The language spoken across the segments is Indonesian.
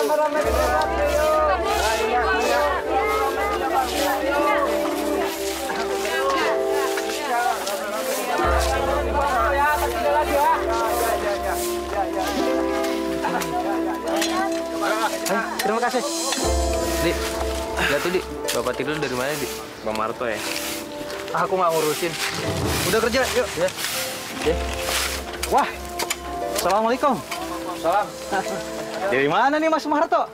rame-rame kerja bakti yuk. Terima kasih. Dik, lihat tuh, Dik. Bapak tidur dari mana, Dik? Bang Marto ya? Aku nggak ngurusin. Udah kerja, yuk. Ya. Ya. Wah, assalamualaikum. Salam. Dari mana nih Mas Marto?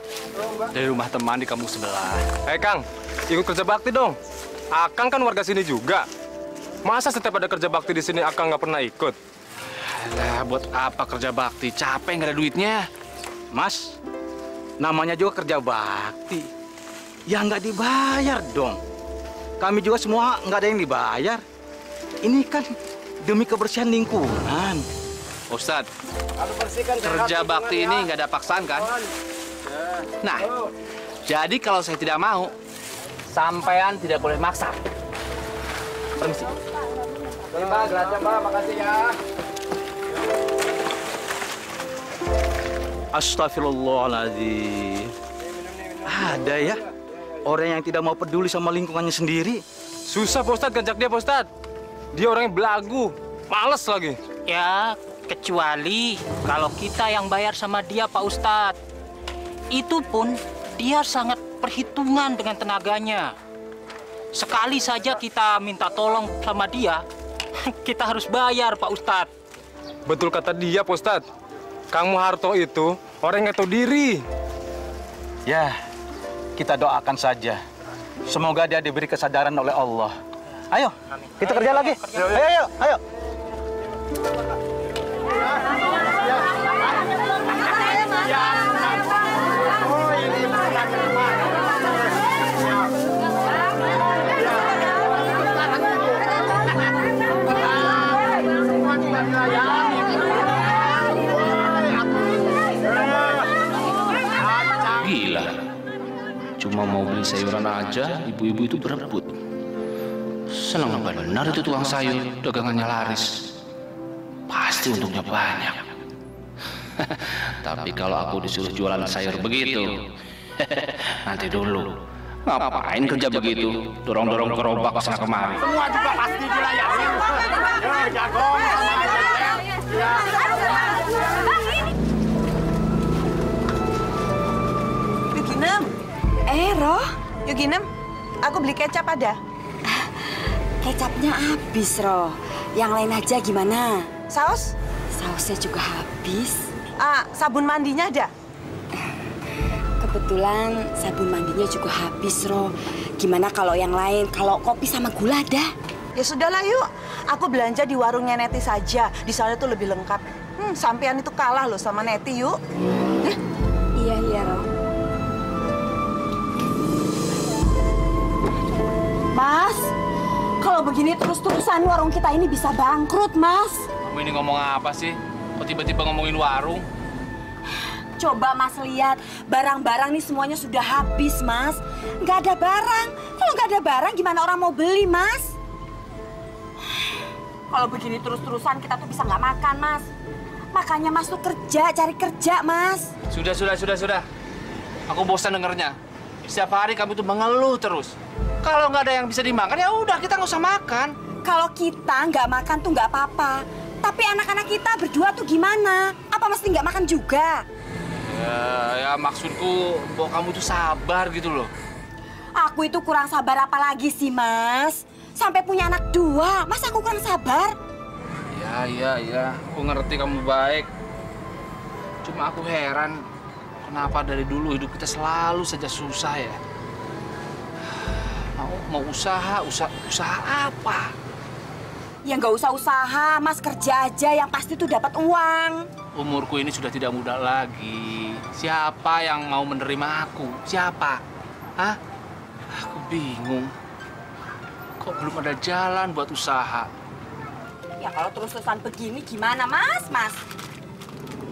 Dari rumah teman di kampung sebelah. Kang, ikut kerja bakti dong. Akang kan warga sini juga. Masa setiap ada kerja bakti di sini Akang nggak pernah ikut? Alah, buat apa kerja bakti? Capek nggak ada duitnya. Mas, namanya juga kerja bakti. Ya nggak dibayar dong. Kami juga semua nggak ada yang dibayar. Ini kan demi kebersihan lingkungan. Ustadz, kerja bakti ini nggak ada paksaan kan? Nah, jadi kalau saya tidak mau, sampean tidak boleh maksa. Permisi. Pak, gracias Pak, makasih ya. Astagfirullahaladzim. Ada ya orang yang tidak mau peduli sama lingkungannya sendiri. Susah Pak Ustadz ngajak dia Pak Ustadz. Dia orangnya belagu, males lagi. Ya, kecuali kalau kita yang bayar sama dia, Pak Ustadz. Itu pun dia sangat perhitungan dengan tenaganya. Sekali saja kita minta tolong sama dia, kita harus bayar, Pak Ustadz. Betul kata dia Pak Ustadz. Kang Muharto itu orang yang tahu diri. Ya, kita doakan saja. Semoga dia diberi kesadaran oleh Allah. Ayo, kita kerja lagi. Ayo. Gila. Cuma mau beli sayuran aja, ibu-ibu itu berebut. Senang benar itu tukang sayur, dagangannya laris. Pasti untungnya banyak. Tapi kalau aku disuruh jualan sayur begitu, nanti dulu. Ngapain kerja begitu? Dorong-dorong gerobak ke sana kemari. Semua juga pasti dilayani. Ya, jagung sama aja. Ya. Yuginem. Roh, Yuginem, aku beli kecap ada. Kecapnya habis, Roh. Yang lain aja gimana? Saus? Sausnya juga habis. Sabun mandinya ada? Kebetulan sabun mandinya juga habis, Roh. Gimana kalau yang lain? Kalau kopi sama gula ada? Ya sudahlah yuk. Aku belanja di warungnya Neti saja. Di sana tuh lebih lengkap. Sampean itu kalah loh sama Neti yuk. Iya, Roh. Mas, kalau begini terus-terusan warung kita ini bisa bangkrut, Mas. Kamu ini ngomong apa sih? Kok tiba-tiba ngomongin warung? Coba Mas lihat, barang-barang nih semuanya sudah habis, Mas. Nggak ada barang. Kalau nggak ada barang, gimana orang mau beli, Mas? Kalau begini terus-terusan, kita tuh bisa nggak makan, Mas. Makanya Mas tuh kerja, cari kerja, Mas. Sudah. Aku bosan dengernya. Setiap hari kamu tuh mengeluh terus. Kalau nggak ada yang bisa dimakan, ya udah kita nggak usah makan. Kalau kita nggak makan tuh nggak apa-apa. Tapi anak-anak kita berdua tuh gimana? Apa mesti nggak makan juga? Ya maksudku bahwa kamu tuh sabar gitu loh. Aku itu kurang sabar apa lagi sih, Mas? Sampai punya anak 2, masa aku kurang sabar? Iya. Aku ngerti kamu baik. Cuma aku heran, kenapa dari dulu hidup kita selalu saja susah ya? Mau usaha apa? Ya nggak usah usaha, Mas kerja aja yang pasti tuh dapat uang. Umurku ini sudah tidak muda lagi. Siapa yang mau menerima aku? Siapa? Hah? Aku bingung. Kok belum ada jalan buat usaha? Ya kalau terus-terusan begini gimana, Mas?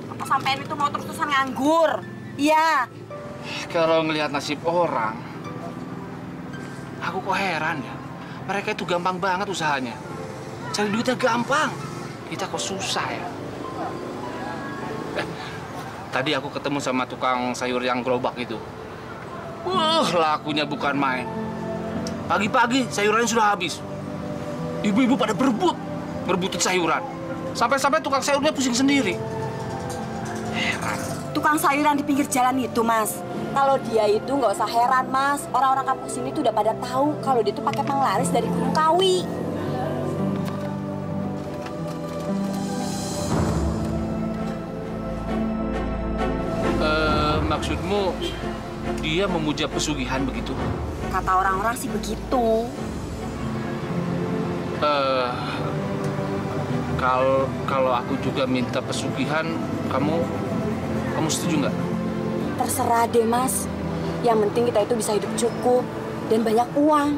Apa sampean itu mau terus-terusan nganggur? Iya. Kalau ngelihat nasib orang, aku kok heran ya. Mereka itu gampang banget usahanya. Cari duitnya gampang. Kita kok susah ya. Tadi aku ketemu sama tukang sayur yang gerobak itu. Lakunya bukan main. Pagi-pagi sayurannya sudah habis. Ibu-ibu pada berebutin sayuran. Sampai-sampai tukang sayurnya pusing sendiri. Heran. Tukang sayuran di pinggir jalan itu, Mas. Kalau dia itu nggak usah heran, Mas. Orang-orang kampung sini tuh udah pada tahu kalau dia tuh pakai penglaris dari Gunung Kawi. Maksudmu dia memuja pesugihan begitu? Kata orang-orang sih begitu. Kalau aku juga minta pesugihan, kamu setuju nggak? Terserah deh, Mas. Yang penting kita itu bisa hidup cukup dan banyak uang.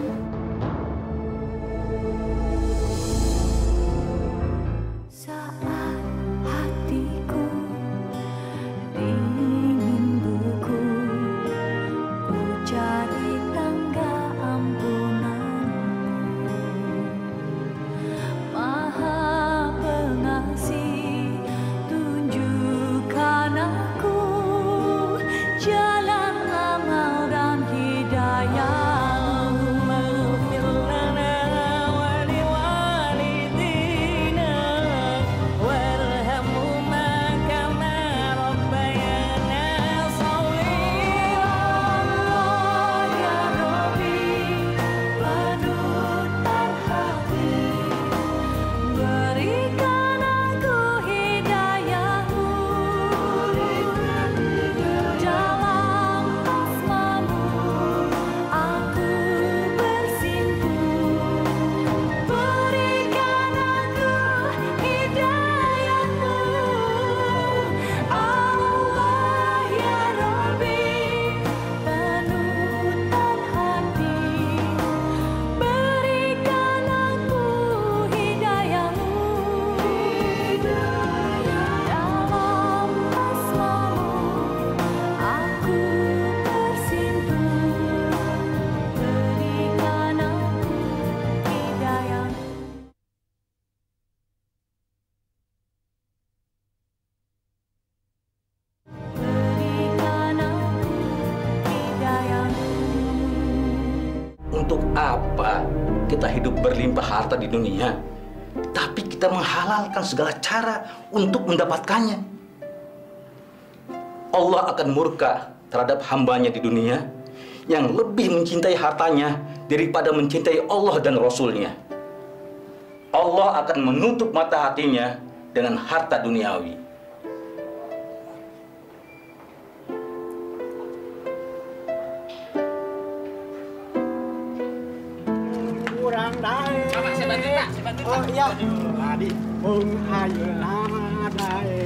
Untuk apa kita hidup berlimpah harta di dunia, tapi kita menghalalkan segala cara untuk mendapatkannya? Allah akan murka terhadap hambanya di dunia yang lebih mencintai hartanya daripada mencintai Allah dan Rasul-Nya. Allah akan menutup mata hatinya dengan harta duniawi. Kurang dae. Pak, saya bantu, Pak. Saya bantu, Pak. Oh iya. Tadi pun ayeuna dae.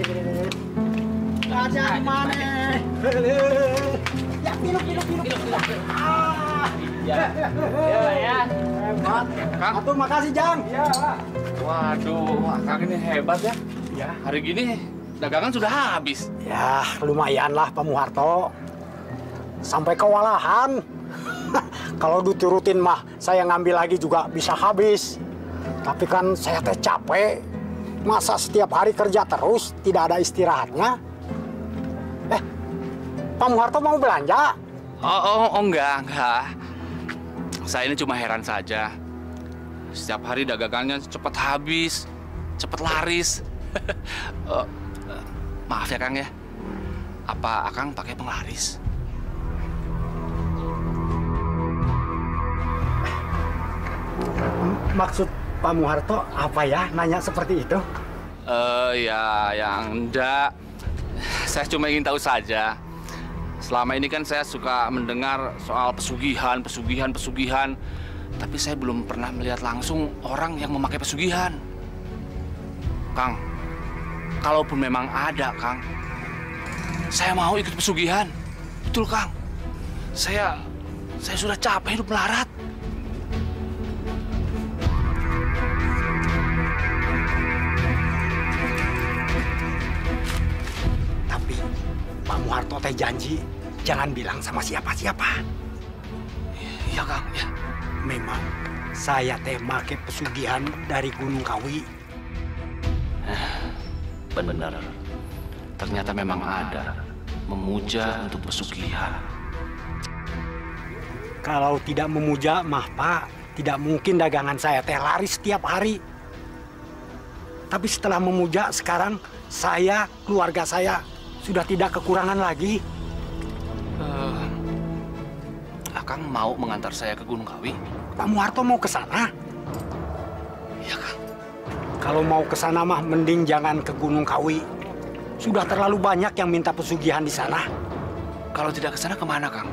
Kajang maneh. Ya piluk. Ah. Ya. Hebat. Kang. Atur makasih, Jang. Iya, Pak. Waduh, Kang ini hebat ya. Ya. Hari gini dagangan sudah habis. Ya, lumayan lah Pak Muharto. Sampai kewalahan. Kalau diturutin mah, saya ngambil lagi juga bisa habis. Tapi kan saya teh capek. Masa setiap hari kerja terus, tidak ada istirahatnya? Pak Muharto mau belanja? Oh, enggak. Saya ini cuma heran saja. Setiap hari dagangannya cepat habis, cepat laris. Maaf ya, Kang ya. Apa Akang pakai penglaris? Maksud Pak Muharto apa ya nanya seperti itu? Ya, yang enggak. Saya cuma ingin tahu saja. Selama ini kan saya suka mendengar soal pesugihan. Tapi saya belum pernah melihat langsung orang yang memakai pesugihan. Kang, kalaupun memang ada, Kang, saya mau ikut pesugihan. Betul, Kang. Saya sudah capek hidup melarat. Tapi Pak Muharto teh janji jangan bilang sama siapa-siapa. Iya, Kang. Ya. Memang saya teh make pesugihan dari Gunung Kawi. Benar. ternyata memang ada memuja untuk pesugihan. Kalau tidak memuja, mah Pak, tidak mungkin dagangan saya teh laris setiap hari. Tapi setelah memuja, sekarang saya, keluarga saya, sudah tidak kekurangan lagi. Akang mau mengantar saya ke Gunung Kawi? Pak Muharto mau ke sana? Iya, Kang. Kalau mau ke sana mah mending jangan ke Gunung Kawi. Sudah terlalu banyak yang minta pesugihan di sana. Kalau tidak ke sana kemana, Kang?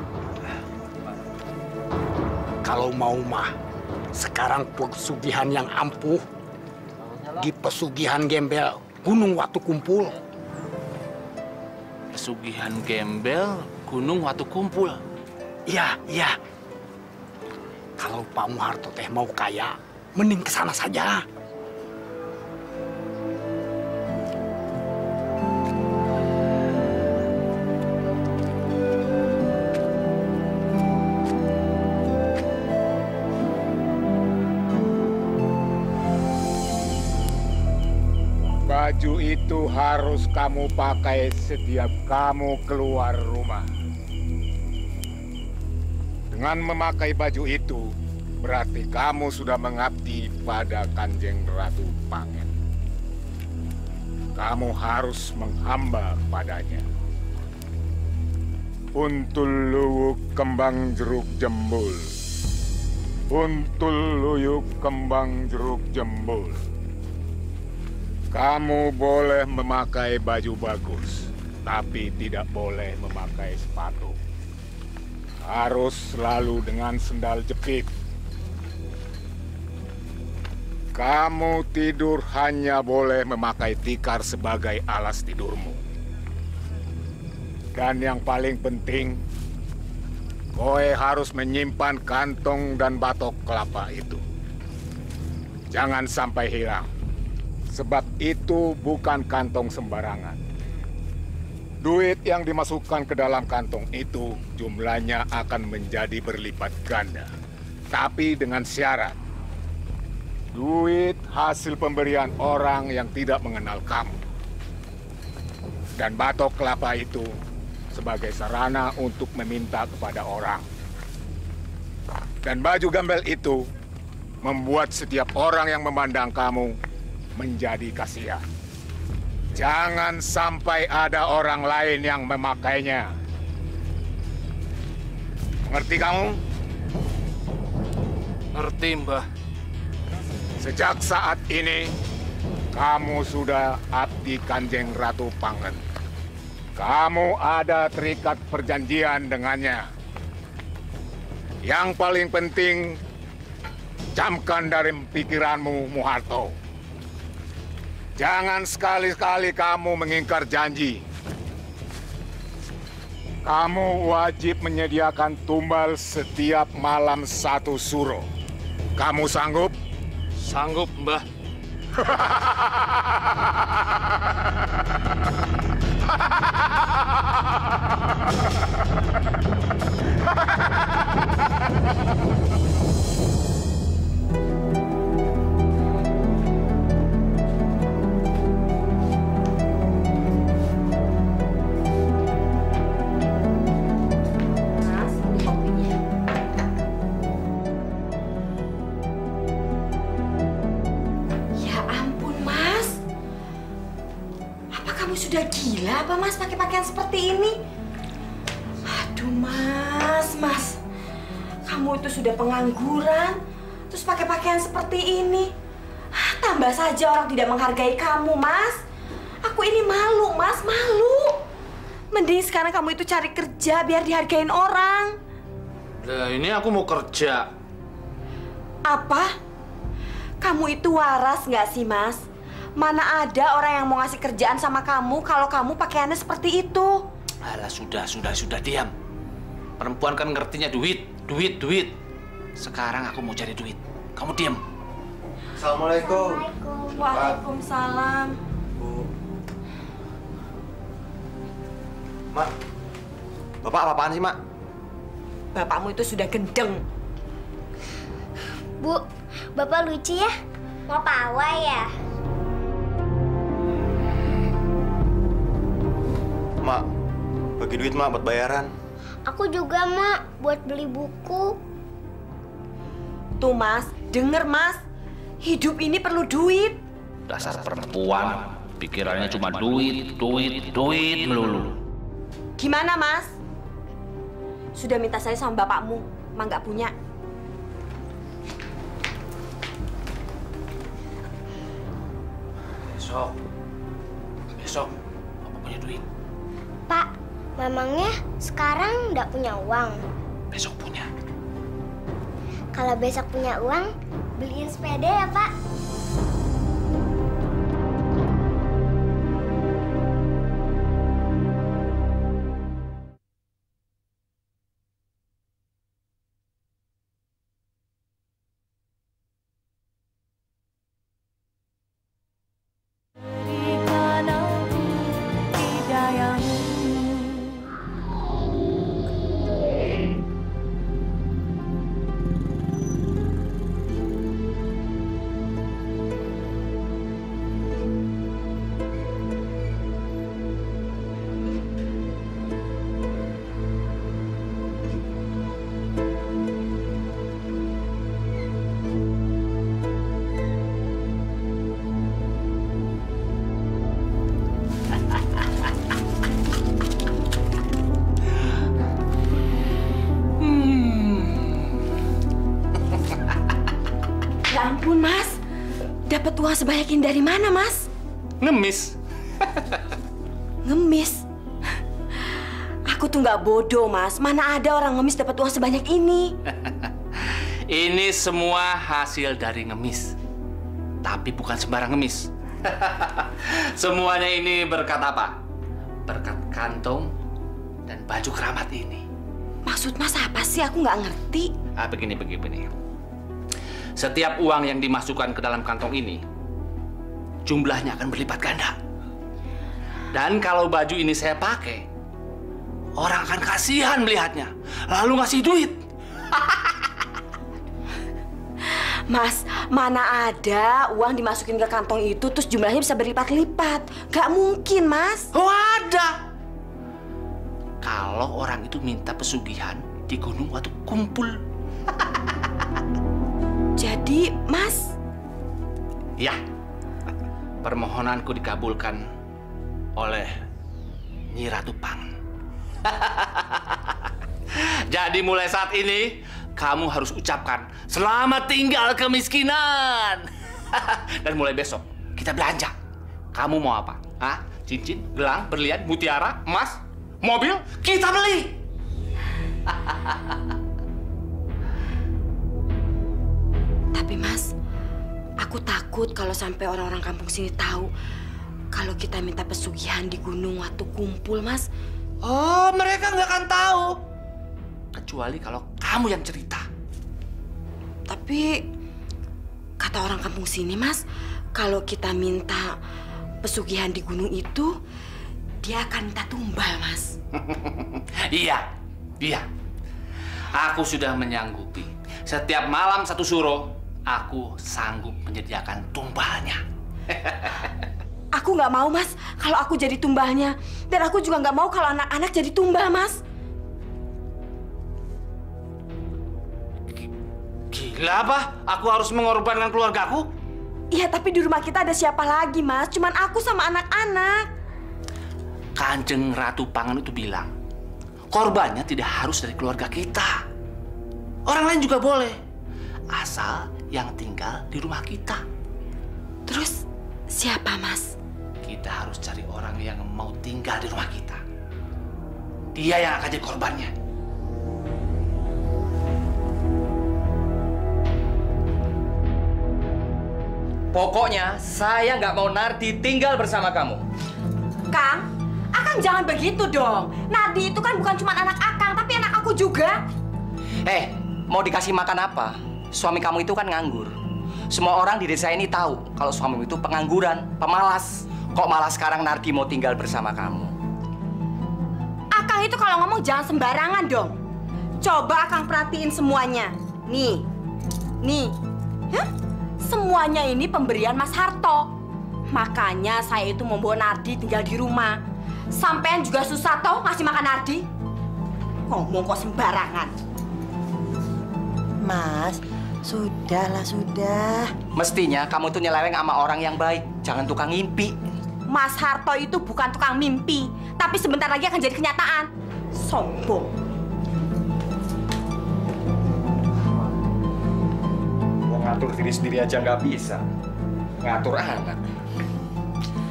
Kalau mau mah, sekarang pesugihan yang ampuh di pesugihan gembel Gunung Watu Kumpul. Pesugihan gembel Gunung Watu Kumpul. Iya, iya. Kalau Pak Muharto teh mau kaya, mending ke sana saja. Baju itu harus kamu pakai setiap kamu keluar rumah. Dengan memakai baju itu, berarti kamu sudah mengabdi pada Kanjeng Ratu Pangen. Kamu harus menghamba padanya. Untul luwuk kembang jeruk jembul. Untul luyuk kembang jeruk jembul. Kamu boleh memakai baju bagus, tapi tidak boleh memakai sepatu. Harus selalu dengan sendal jepit. Kamu tidur hanya boleh memakai tikar sebagai alas tidurmu. Dan yang paling penting, kowe harus menyimpan kantong dan batok kelapa itu. Jangan sampai hilang. Sebab itu bukan kantong sembarangan. Duit yang dimasukkan ke dalam kantong itu jumlahnya akan menjadi berlipat ganda. Tapi dengan syarat, duit hasil pemberian orang yang tidak mengenal kamu. Dan batok kelapa itu sebagai sarana untuk meminta kepada orang. Dan baju gembel itu membuat setiap orang yang memandang kamu menjadi kasihan. Jangan sampai ada orang lain yang memakainya. Mengerti kamu? Ngerti, Mbah. Sejak saat ini, kamu sudah abdi Kanjeng Ratu Pangen. Kamu ada terikat perjanjian dengannya. Yang paling penting, camkan dari pikiranmu, Muharto. Jangan sekali-kali kamu mengingkar janji. Kamu wajib menyediakan tumbal setiap malam 1 suro. Kamu sanggup? Sanggup, Mbah. Sudah gila apa Mas pakai pakaian seperti ini? Aduh Mas. Kamu itu sudah pengangguran, terus pakai pakaian seperti ini. Tambah saja orang tidak menghargai kamu, Mas. Aku ini malu, Mas, malu. Mending sekarang kamu itu cari kerja biar dihargain orang. Nah, ini aku mau kerja. Apa? Kamu itu waras nggak sih, Mas? Mana ada orang yang mau ngasih kerjaan sama kamu kalau kamu pakaiannya seperti itu? Alah, sudah, diam. Perempuan kan ngertinya duit. Sekarang aku mau cari duit. Kamu diam. Assalamualaikum. Waalaikumsalam. Bu. Mak, Bapak apa-apaan sih, Mak? Bapakmu itu sudah gendeng. Bu, Bapak lucu ya? Mau pawai ya? Mak. Bagi duit, Mak, buat bayaran. Aku juga, Mak, buat beli buku. Tuh, Mas. Denger, Mas. Hidup ini perlu duit. Dasar perempuan, pikirannya cuma duit melulu. Gimana, Mas? Sudah minta saya sama bapakmu, emang nggak punya. Besok, Papa punya duit. Pak, memangnya sekarang nggak punya uang? Besok punya. Kalau besok punya uang, beliin sepeda ya, Pak. Ya ampun, Mas. Dapat uang sebanyak ini dari mana, Mas? Ngemis. Ngemis? Aku tuh nggak bodoh, Mas. Mana ada orang ngemis dapat uang sebanyak ini? Ini semua hasil dari ngemis. Tapi bukan sembarang ngemis. Semuanya ini berkat apa? Berkat kantong dan baju keramat ini. Maksud Mas apa sih? Aku nggak ngerti. Begini. Setiap uang yang dimasukkan ke dalam kantong ini, jumlahnya akan berlipat ganda. Dan kalau baju ini saya pakai, orang akan kasihan melihatnya, lalu ngasih duit. Mas, mana ada uang dimasukin ke kantong itu terus jumlahnya bisa berlipat-lipat? Gak mungkin, Mas. Oh, ada. Kalau orang itu minta pesugihan di gunung waktu kumpul. Jadi, Mas? Ya, permohonanku dikabulkan oleh Nyi Ratu Pang. Jadi mulai saat ini, kamu harus ucapkan selamat tinggal kemiskinan. Dan mulai besok, kita belanja. Kamu mau apa? Hah? Cincin, gelang, berlian, mutiara, emas, mobil? Kita beli. Tapi Mas, aku takut kalau sampai orang-orang kampung sini tahu kalau kita minta pesugihan di gunung waktu kumpul, Mas. Oh, mereka nggak akan tahu. Kecuali kalau kamu yang cerita. Tapi kata orang kampung sini, Mas, kalau kita minta pesugihan di gunung itu, dia akan minta tumbal, Mas. Iya. Aku sudah menyanggupi. Setiap malam satu suro, aku sanggup menyediakan tumbalnya. Aku nggak mau, Mas, kalau aku jadi tumbalnya. Dan aku juga nggak mau kalau anak-anak jadi tumbal, Mas. Gila apa? Aku harus mengorbankan keluargaku? Iya, tapi di rumah kita ada siapa lagi, Mas? Cuman aku sama anak-anak. Kanjeng Ratu Pangan itu bilang, korbannya tidak harus dari keluarga kita. Orang lain juga boleh. Asal yang tinggal di rumah kita. Terus siapa, Mas? Kita harus cari orang yang mau tinggal di rumah kita. Dia yang akan jadi korbannya. Pokoknya saya nggak mau Nardi tinggal bersama kamu. Kang, Akang jangan begitu dong. Nardi itu kan bukan cuma anak Akang, tapi anak aku juga. Mau dikasih makan apa? Suami kamu itu kan nganggur. Semua orang di desa ini tahu kalau suamimu itu pengangguran, pemalas. Kok malah sekarang Nardi mau tinggal bersama kamu? Akang itu kalau ngomong jangan sembarangan dong. Coba Akang perhatiin semuanya. Nih. Hah? Semuanya ini pemberian Mas Harto. Makanya saya itu membawa Nardi tinggal di rumah. Sampean juga susah toh ngasih makan Nardi. Ngomong kok sembarangan. Mas, sudahlah, sudah. Mestinya kamu tuh nyeleweng sama orang yang baik, jangan tukang ngimpi. Mas Harto itu bukan tukang mimpi, tapi sebentar lagi akan jadi kenyataan. Sombong. Mau ngatur diri sendiri aja nggak bisa. Ngatur anak.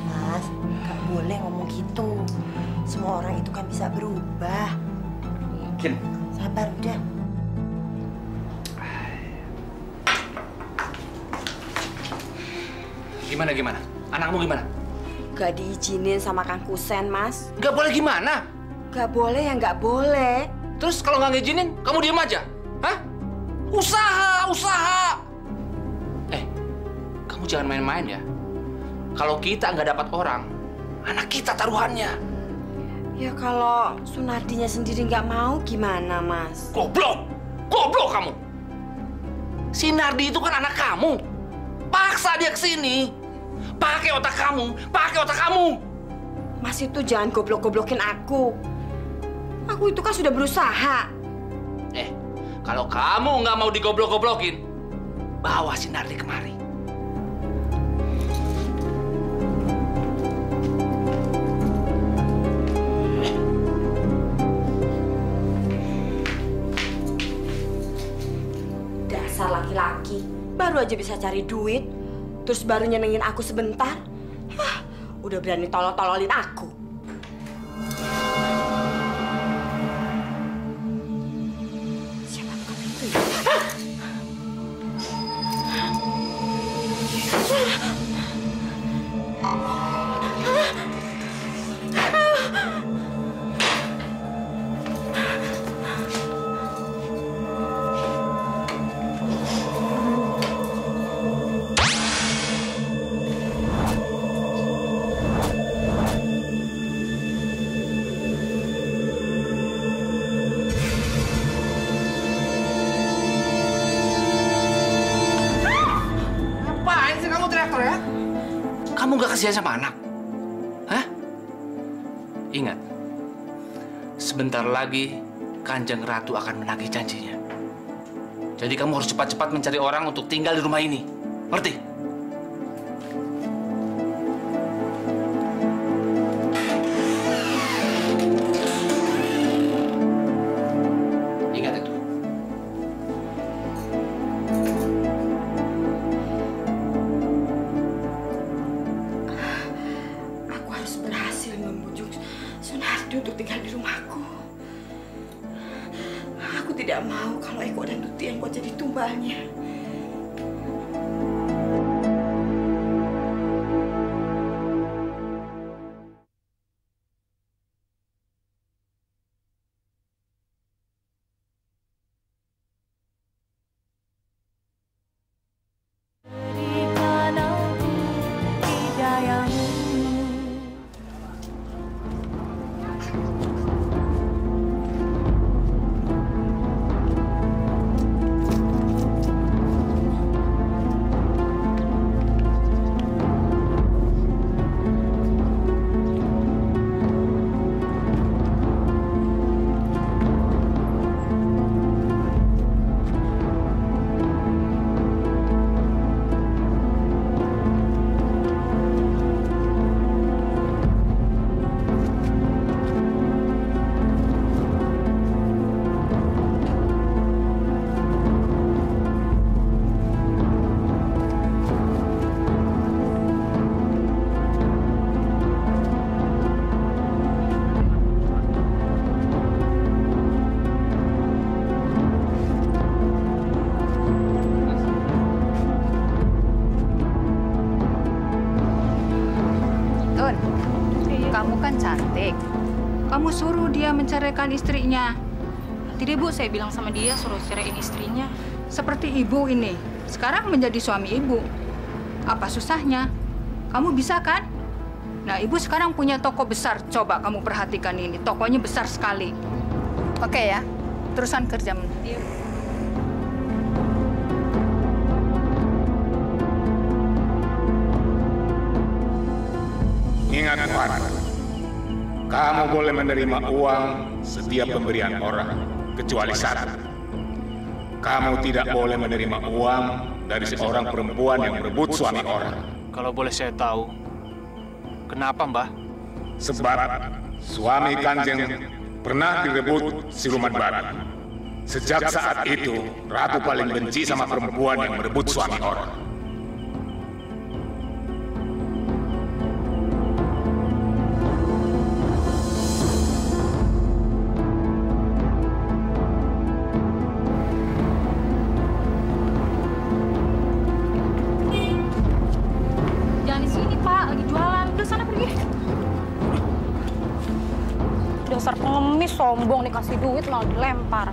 Mas, nggak boleh ngomong gitu. Semua orang itu kan bisa berubah. Mungkin. Sabar, udah. Gimana? Anakmu gimana? Gak diizinin sama Kang Kusen, Mas. Gak boleh gimana? Gak boleh ya nggak boleh. Terus kalau nggak ngizinin, kamu diem aja? Hah? Usaha! Kamu jangan main-main ya. Kalau kita nggak dapat orang, anak kita taruhannya. Ya kalau Sunardinya sendiri nggak mau gimana, Mas? Goblok kamu. Si Nardi itu kan anak kamu. Paksa dia ke sini. Pakai otak kamu. Mas itu jangan goblok-goblokin aku. Aku itu kan sudah berusaha. Kalau kamu nggak mau digoblok-goblokin, bawa si Nardi kemari. Dasar laki-laki, baru aja bisa cari duit, terus baru nyenengin aku sebentar. Udah berani tolol-tololin aku. Siapa kamu itu ya? Kamu gak kasihan sama anak? Hah? Ingat, sebentar lagi Kanjeng Ratu akan menagih janjinya. Jadi kamu harus cepat-cepat mencari orang untuk tinggal di rumah ini. Ngerti? Ingat itu. Untuk tinggal di rumahku. Aku tidak mau kalau Eko dan Tuti yang buat jadi tumbalnya. Kamu kan cantik. Kamu suruh dia menceraikan istrinya. Tidak, Bu, saya bilang sama dia suruh ceraiin istrinya. Seperti ibu ini, sekarang menjadi suami ibu. Apa susahnya? Kamu bisa kan? Nah, ibu sekarang punya toko besar. Coba kamu perhatikan ini, tokonya besar sekali. Oke ya, terusan kerja. Iya, Bu. Ingat, Farah. kamu boleh menerima uang setiap pemberian orang, kecuali satu. Kamu tidak boleh menerima uang dari seorang perempuan yang merebut suami orang. Kalau boleh saya tahu, kenapa, Mbah? Sebab suami Kanjeng pernah direbut siluman babi. Sejak saat itu, Ratu paling benci sama perempuan yang merebut suami orang. Jangan di sini, Pak. Lagi jualan. Udah sana pergi. Dasar pengemis sombong, dikasih duit malah dilempar.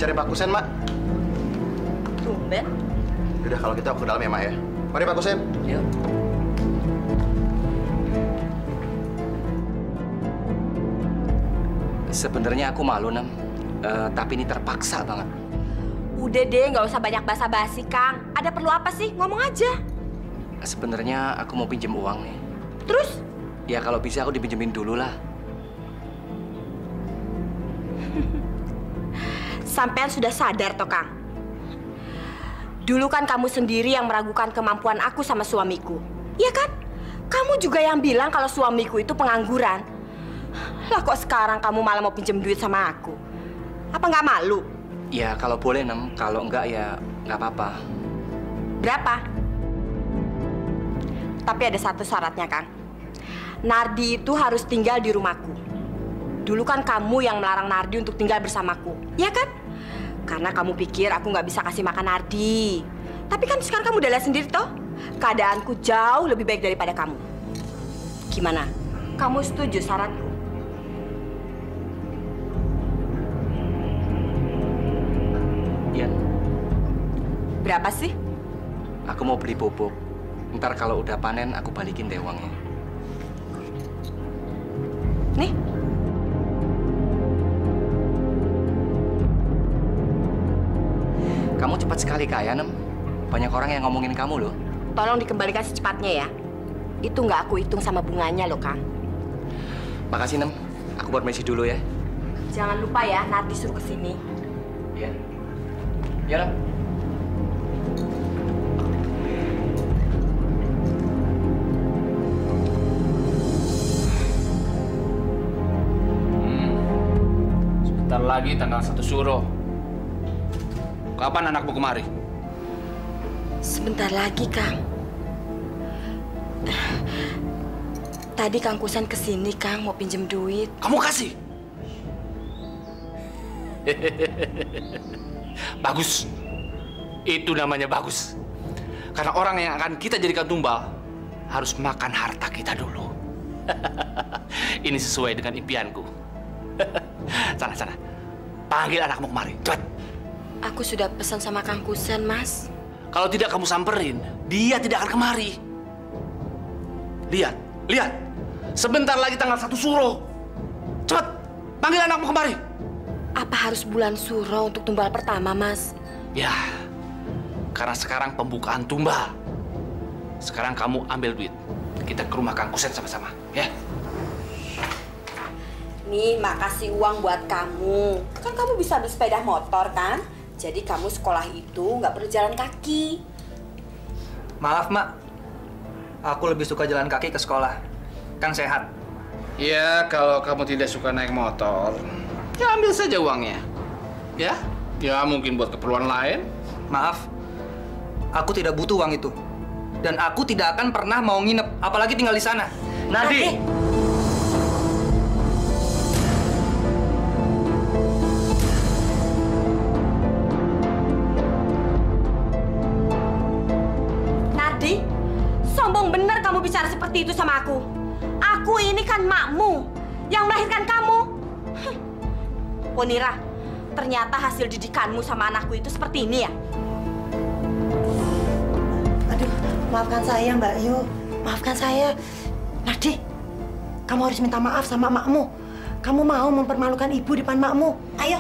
Cari Pak Kusen, Mak. Tumben. Udah, kalau gitu aku ke dalam ya, Mak ya. Mari Pak Kusen. Yuk. Sebenarnya aku malu, Nam. Tapi ini terpaksa banget. Udah deh, nggak usah banyak basa-basi, Kang. Ada perlu apa sih? Ngomong aja. Sebenarnya aku mau pinjem uang nih. Terus? Ya kalau bisa aku dipinjemin dulu lah. Sampean sudah sadar toh, Kang? Dulu kan kamu sendiri yang meragukan kemampuan aku sama suamiku. Iya kan? Kamu juga yang bilang kalau suamiku itu pengangguran. Lah kok sekarang kamu malah mau pinjem duit sama aku? Apa nggak malu? Ya kalau boleh, Nem. Kalau enggak ya nggak apa-apa. Berapa? Tapi ada satu syaratnya, Kang. Nardi itu harus tinggal di rumahku. Dulu kan kamu yang melarang Nardi untuk tinggal bersamaku, ya kan? Karena kamu pikir aku nggak bisa kasih makan Nardi. Tapi kan sekarang kamu udah lihat sendiri toh, keadaanku jauh lebih baik daripada kamu. Gimana? Kamu setuju syaratku? Iya. Berapa sih? Aku mau beli pupuk. Ntar kalau udah panen, aku balikin deh uangnya. Nih. Kamu cepat sekali kaya, Nem. Banyak orang yang ngomongin kamu loh. Tolong dikembalikan secepatnya ya. Itu nggak aku hitung sama bunganya loh, Kang. Makasih, Nem. Aku buat mesi dulu ya. Jangan lupa ya, Nardi suruh kesini. Iya. Iya, Nem. Sebentar lagi tanggal 1 Suro. Kapan anakmu kemari? Sebentar lagi, Kang. Tadi Kang Kusen kesini, Kang, mau pinjem duit. Kamu kasih? Bagus. Itu namanya bagus. Karena orang yang akan kita jadikan tumbal harus makan harta kita dulu. Ini sesuai dengan impianku. Sana. Panggil anakmu kemari, cepat. Aku sudah pesan sama Kang Kusen, Mas. Kalau tidak kamu samperin, dia tidak akan kemari. Lihat. Sebentar lagi tanggal 1 Suro. Cepat, panggil anakmu kemari. Apa harus bulan Suro untuk tumbal pertama, Mas? Ya, karena sekarang pembukaan tumbal. Sekarang kamu ambil duit. Kita ke rumah Kang Kusen sama-sama, ya. Nih, makasih uang buat kamu. Kan kamu bisa bersepeda motor, kan? Jadi kamu sekolah itu nggak perlu jalan kaki. Maaf, Mak. Aku lebih suka jalan kaki ke sekolah. Kan sehat. Ya, kalau kamu tidak suka naik motor, ya ambil saja uangnya. Ya mungkin buat keperluan lain. Maaf, aku tidak butuh uang itu. Dan aku tidak akan pernah mau nginep, apalagi tinggal di sana. Nardi! Nardi, Sombong bener kamu bicara seperti itu sama aku. Aku ini kan makmu yang melahirkan kamu. Ponira, ternyata hasil didikanmu sama anakku itu seperti ini ya? Aduh, maafkan saya Mbak Yu. Maafkan saya. Nardi, kamu harus minta maaf sama makmu. Kamu mau mempermalukan ibu depan makmu. Ayo.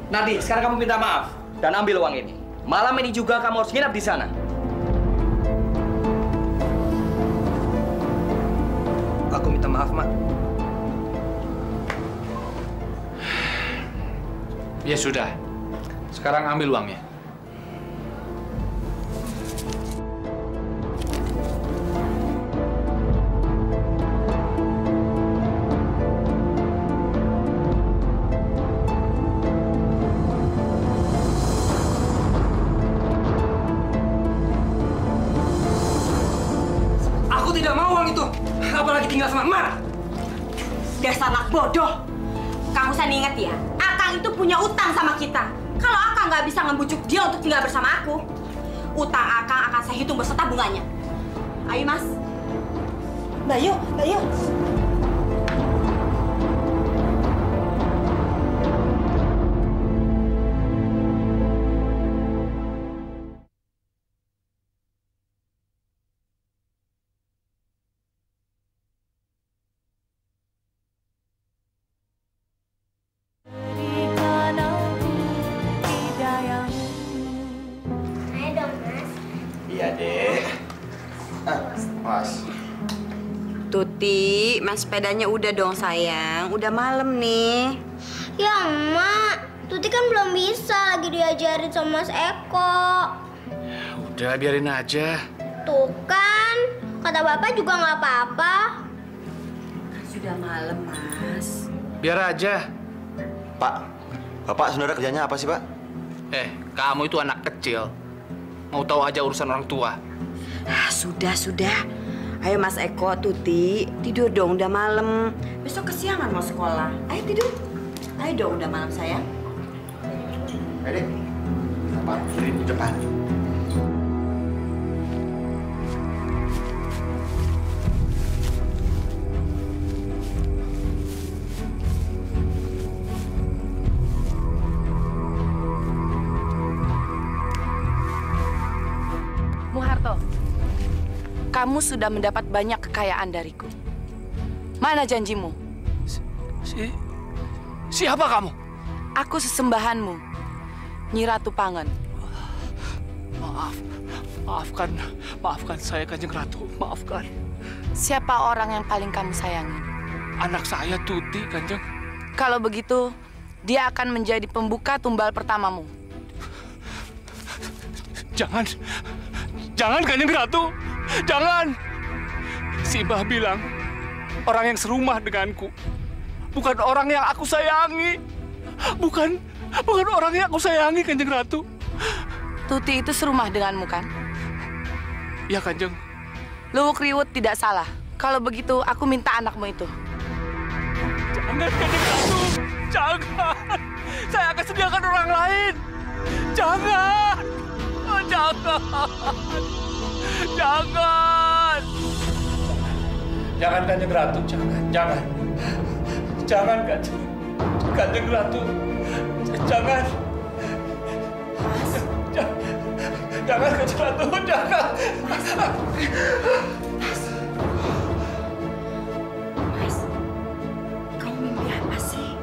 Nardi, sekarang kamu minta maaf dan ambil uang ini. Malam ini juga kamu harus nginap di sana. Aku minta maaf, Mak. Ya sudah. Sekarang ambil uangnya. Aku tidak mau uang itu. Apalagi tinggal sama Mak. Dasar anak bodoh. Kamu usah ingat ya, Akang itu punya utang sama kita. Kalau Akang nggak bisa ngebujuk dia untuk tinggal bersama aku, utang Akang akan saya hitung beserta bunganya. Ayo, Mas. Mbak Yu, Mbak Yu. Iya, Dek. Mas. Tuti, mas sepedanya udah dong sayang. Udah malam nih. Ya, Mak. Tuti kan belum bisa lagi diajarin sama Mas Eko. Udah, biarin aja. Tuh kan, kata Bapak juga nggak apa-apa. Sudah malam, Mas. Biar aja. Pak, Bapak sebenarnya kerjanya apa sih, Pak? Kamu itu anak kecil. Mau tahu aja urusan orang tua. Sudah. Ayo Mas Eko, Tuti, tidur dong, udah malam. Besok kesiangan mau sekolah. Ayo tidur. Ayo dong, udah malam sayang. Ayo, Dek. Bapak berdiri di depan. Muharto, kamu sudah mendapat banyak kekayaan dariku. Mana janjimu? Siapa kamu? Aku sesembahanmu, Nyi Ratu Pangen. Maafkan saya, Kanjeng Ratu. Maafkan. Siapa orang yang paling kamu sayangi? Anak saya, Tuti, Kanjeng. Kalau begitu, dia akan menjadi pembuka tumbal pertamamu. Jangan, Kanjeng Ratu. Jangan. Si Mbah bilang, orang yang serumah denganku bukan orang yang aku sayangi. Bukan orang yang aku sayangi, Kanjeng Ratu. Tuti itu serumah denganmu, kan? Ya, Kanjeng. Luwuk Riwut tidak salah. Kalau begitu, aku minta anakmu itu. Jangan, Kanjeng Ratu. Jangan. Saya akan sediakan orang lain. Jangan. Oh, jangan. Jangan, Kanjeng Ratu. Jangan, Kanjeng Ratu. Jangan. Jangan, Kanjeng Ratu. Jangan. Mas, kamu mimpi apa sih?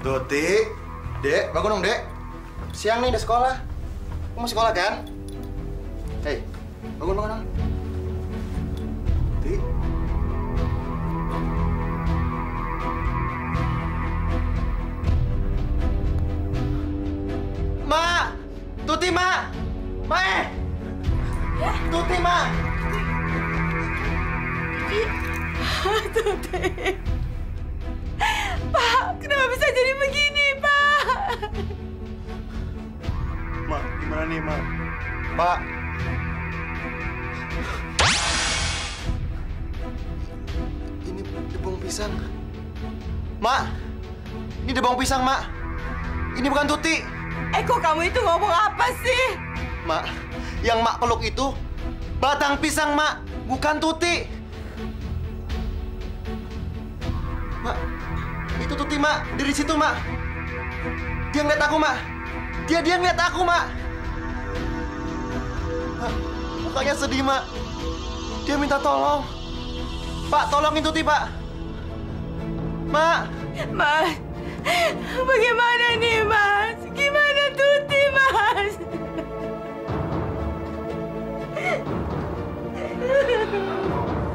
Tuti, Dek, bangun dong, Dek. Siang nih, udah sekolah. Kamu mau sekolah, kan? Hei, bangun. Tuti. Ma! Tuti, Ma! Mae! Ya? Tuti, Ma! Tuti. Pak, kenapa bisa jadi begini, Pak? Ma, gimana nih, Ma? Pak! Ini debong pisang. Ma! Ini debong pisang, Ma! Ini bukan Tuti! Eko, kamu itu ngomong apa sih? Mak, yang Mak peluk itu batang pisang, Mak, bukan Tuti. Mak, itu Tuti, Mak, dari situ, Mak. Dia ngeliat aku, Mak. Dia ngeliat aku, Mak. Mak, mukanya sedih, Mak. Dia minta tolong. Pak, tolongin Tuti, Pak. Mak. Mas, bagaimana nih, Mas? Gimana Tuti, Mas?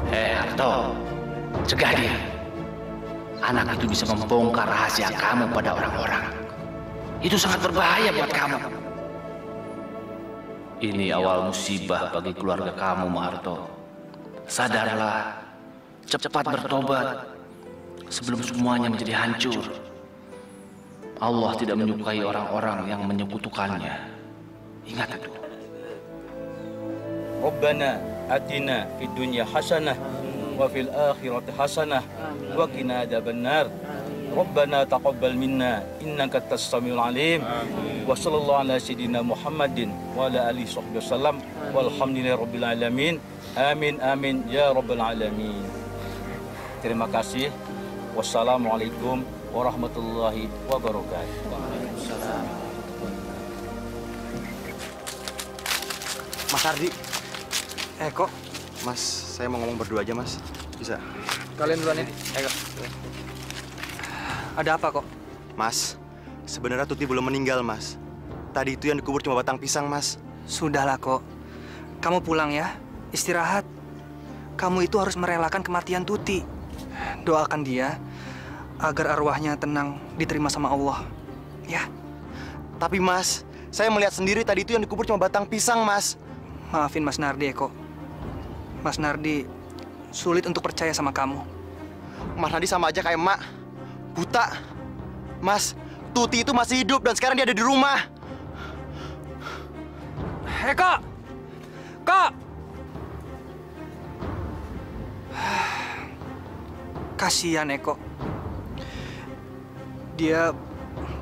Harto, cegah dia. Anak itu bisa membongkar rahasia kamu pada orang-orang. Itu sangat berbahaya buat kamu. Ini awal musibah bagi keluarga kamu, Harto. Sadarlah, cepat bertobat sebelum semuanya menjadi hancur. Allah tidak menyukai orang-orang yang menyekutukannya. Ingat itu. Rabbana atina fid dunya hasanah wa fil akhirati hasanah wa qina adzabannar. Rabbana taqabbal minna innaka antas samiul alim. Wa sallallahu ala sayidina Muhammadin wa ala alihi wasallam walhamdulillahi rabbil alamin. Amin amin ya rabbal alamin. Terima kasih. Wassalamualaikum warahmatullahi wabarakatuh. Mas Ardi. Kok? Mas, saya mau ngomong berdua aja, Mas. Bisa? Kalian duluan ya. Ayo. Ada apa kok? Mas, sebenarnya Tuti belum meninggal, Mas. Tadi itu yang dikubur cuma batang pisang, Mas. Sudahlah kok. Kamu pulang ya. Istirahat. Kamu itu harus merelakan kematian Tuti. Doakan dia agar arwahnya tenang, diterima sama Allah. Ya. Tapi Mas, saya melihat sendiri tadi itu yang dikubur cuma batang pisang, Mas. Maafin Mas Nardi, Eko. Mas Nardi sulit untuk percaya sama kamu. Mas Nardi sama aja kayak Mak. Buta. Mas, Tuti itu masih hidup dan sekarang dia ada di rumah. Kak! Kak! Kasihan Eko. Dia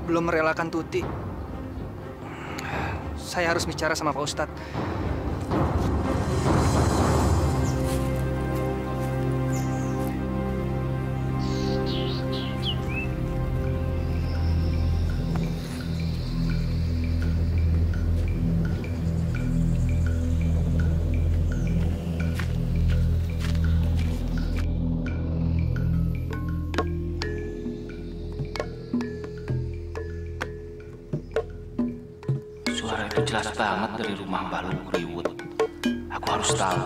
belum merelakan Tuti. Saya harus bicara sama Pak Ustadz. Jelas banget dari rumah Mbak Luku Riwut. Aku harus tahu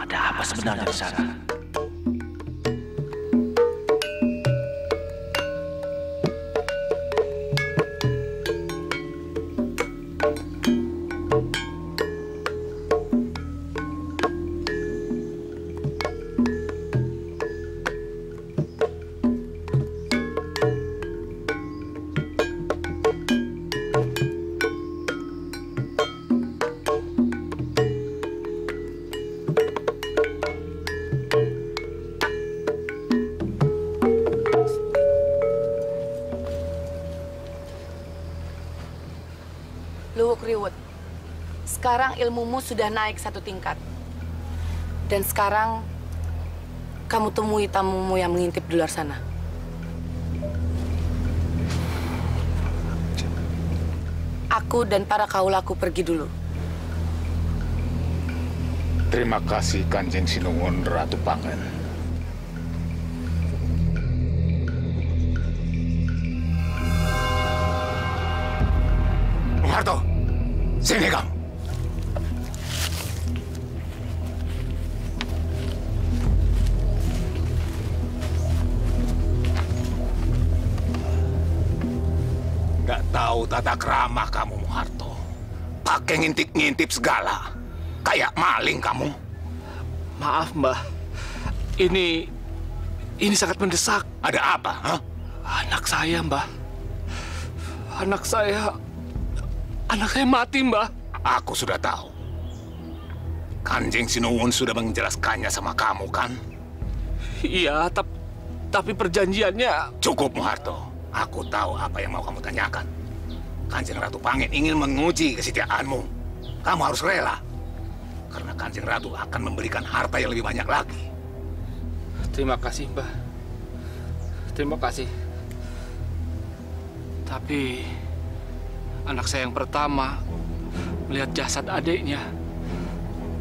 ada apa sebenarnya di sana. Luwuk Riwut, sekarang ilmumu sudah naik satu tingkat. Dan sekarang, kamu temui tamumu yang mengintip di luar sana. Aku dan para kaulaku pergi dulu. Terima kasih Kanjeng Sinuwun Ratu Pangen. Harto, sini kamu. Nggak tahu tata krama kamu, Harto. Pakai ngintip-ngintip segala. Kayak maling kamu. Maaf, Mbah. Ini sangat mendesak. Ada apa, ha? Anak saya, Mbah. Anak saya mati, Mbah. Aku sudah tahu. Kanjeng Sinuwun sudah menjelaskannya sama kamu, kan? Iya, tapi perjanjiannya... Cukup, Muharto. Aku tahu apa yang mau kamu tanyakan. Kanjeng Ratu Pangen ingin menguji kesetiaanmu. kamu harus rela. Karena Kanjeng Ratu akan memberikan harta yang lebih banyak lagi. Terima kasih, Mbah. Terima kasih. Tapi anak saya yang pertama melihat jasad adiknya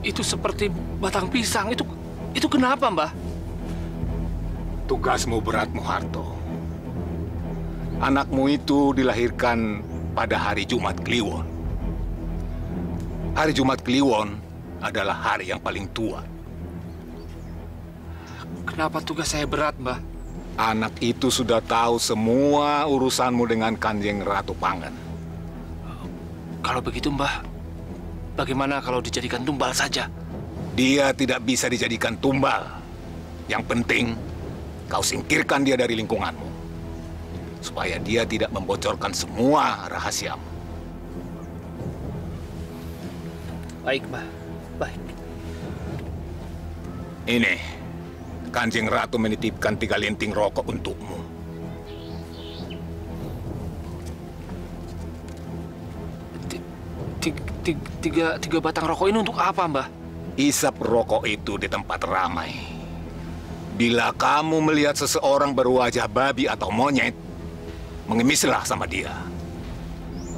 itu seperti batang pisang. Itu kenapa, Mbah? Tugasmu berat, Muharto. Anakmu itu dilahirkan pada hari Jumat Kliwon. Hari Jumat Kliwon adalah hari yang paling tua. Kenapa tugas saya berat, Mbah? Anak itu sudah tahu semua urusanmu dengan Kanjeng Ratu Pangan. Kalau begitu, Mbah, bagaimana kalau dijadikan tumbal saja? Dia tidak bisa dijadikan tumbal. Yang penting, kau singkirkan dia dari lingkunganmu. Supaya dia tidak membocorkan semua rahasiamu. Baik, Mbah. Baik. Ini, Kanjeng Ratu menitipkan 3 linting rokok untukmu. Tiga batang rokok ini untuk apa, Mbah? Isap rokok itu di tempat ramai. Bila kamu melihat seseorang berwajah babi atau monyet, mengemislah sama dia.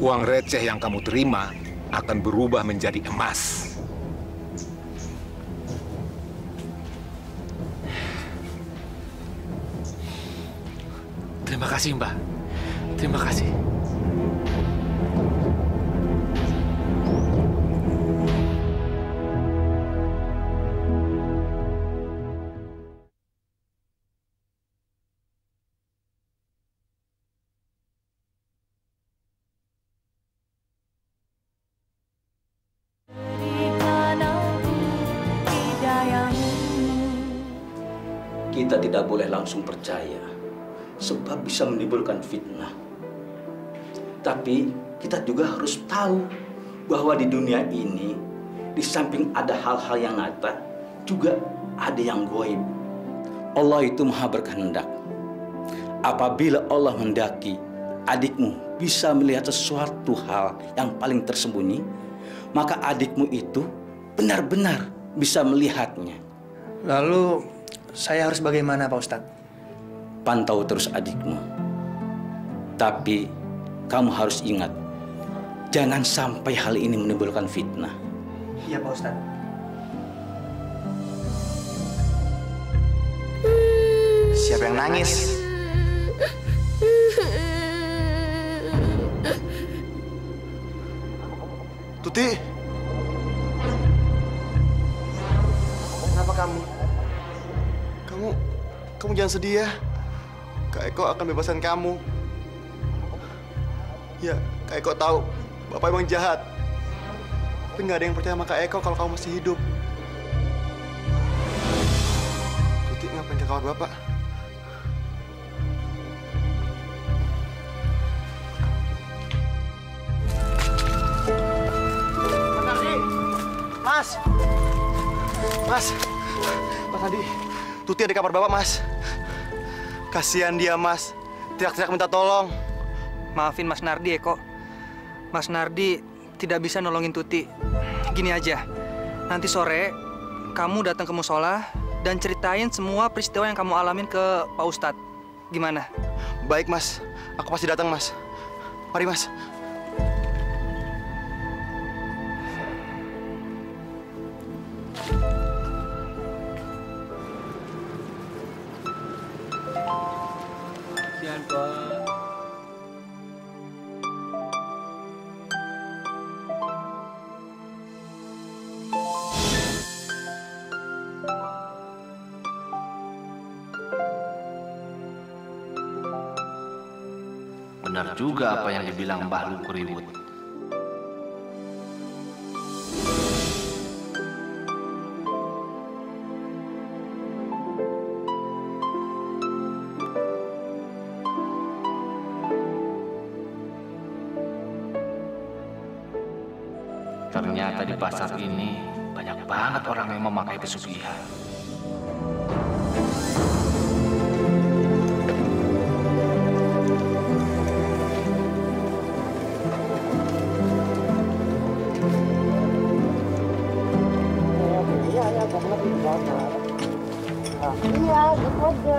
Uang receh yang kamu terima akan berubah menjadi emas. Terima kasih, Mbah. Terima kasih. Kita tidak boleh langsung percaya, sebab bisa menimbulkan fitnah. Tapi kita juga harus tahu bahwa di dunia ini, di samping ada hal-hal yang nyata, juga ada yang gaib. Allah itu maha berkehendak. Apabila Allah mendaki adikmu bisa melihat sesuatu hal yang paling tersembunyi, maka adikmu itu benar-benar bisa melihatnya. Lalu saya harus bagaimana, Pak Ustadz? Pantau terus adikmu. Tapi kamu harus ingat, jangan sampai hal ini menimbulkan fitnah. Iya, Pak Ustadz. Siapa yang nangis? Tuti. Kenapa kamu? Kamu jangan sedih ya. Kak Eko akan bebaskan kamu. Ya, Kak Eko tahu Bapak emang jahat. Tapi nggak ada yang percaya sama Kak Eko kalau kamu masih hidup. Tuti ngapain ke kamar Bapak? Mas! Mas! Mas Adi, Tuti ada di kamar Bapak, Mas. Kasihan dia, Mas. Teriak-teriak minta tolong. Maafin Mas Nardi, Eko. Mas Nardi tidak bisa nolongin Tuti. Gini aja, nanti sore kamu datang ke musola dan ceritain semua peristiwa yang kamu alamin ke Pak Ustadz. Gimana? Baik, Mas. Aku pasti datang, Mas. Mari, Mas. Kasihan, Pak. Benar juga apa yang dibilang Mbah Lu Kriwut. Ternyata di pasar ini banyak banget orang yang memakai pesugihan. Iya, gitu aja.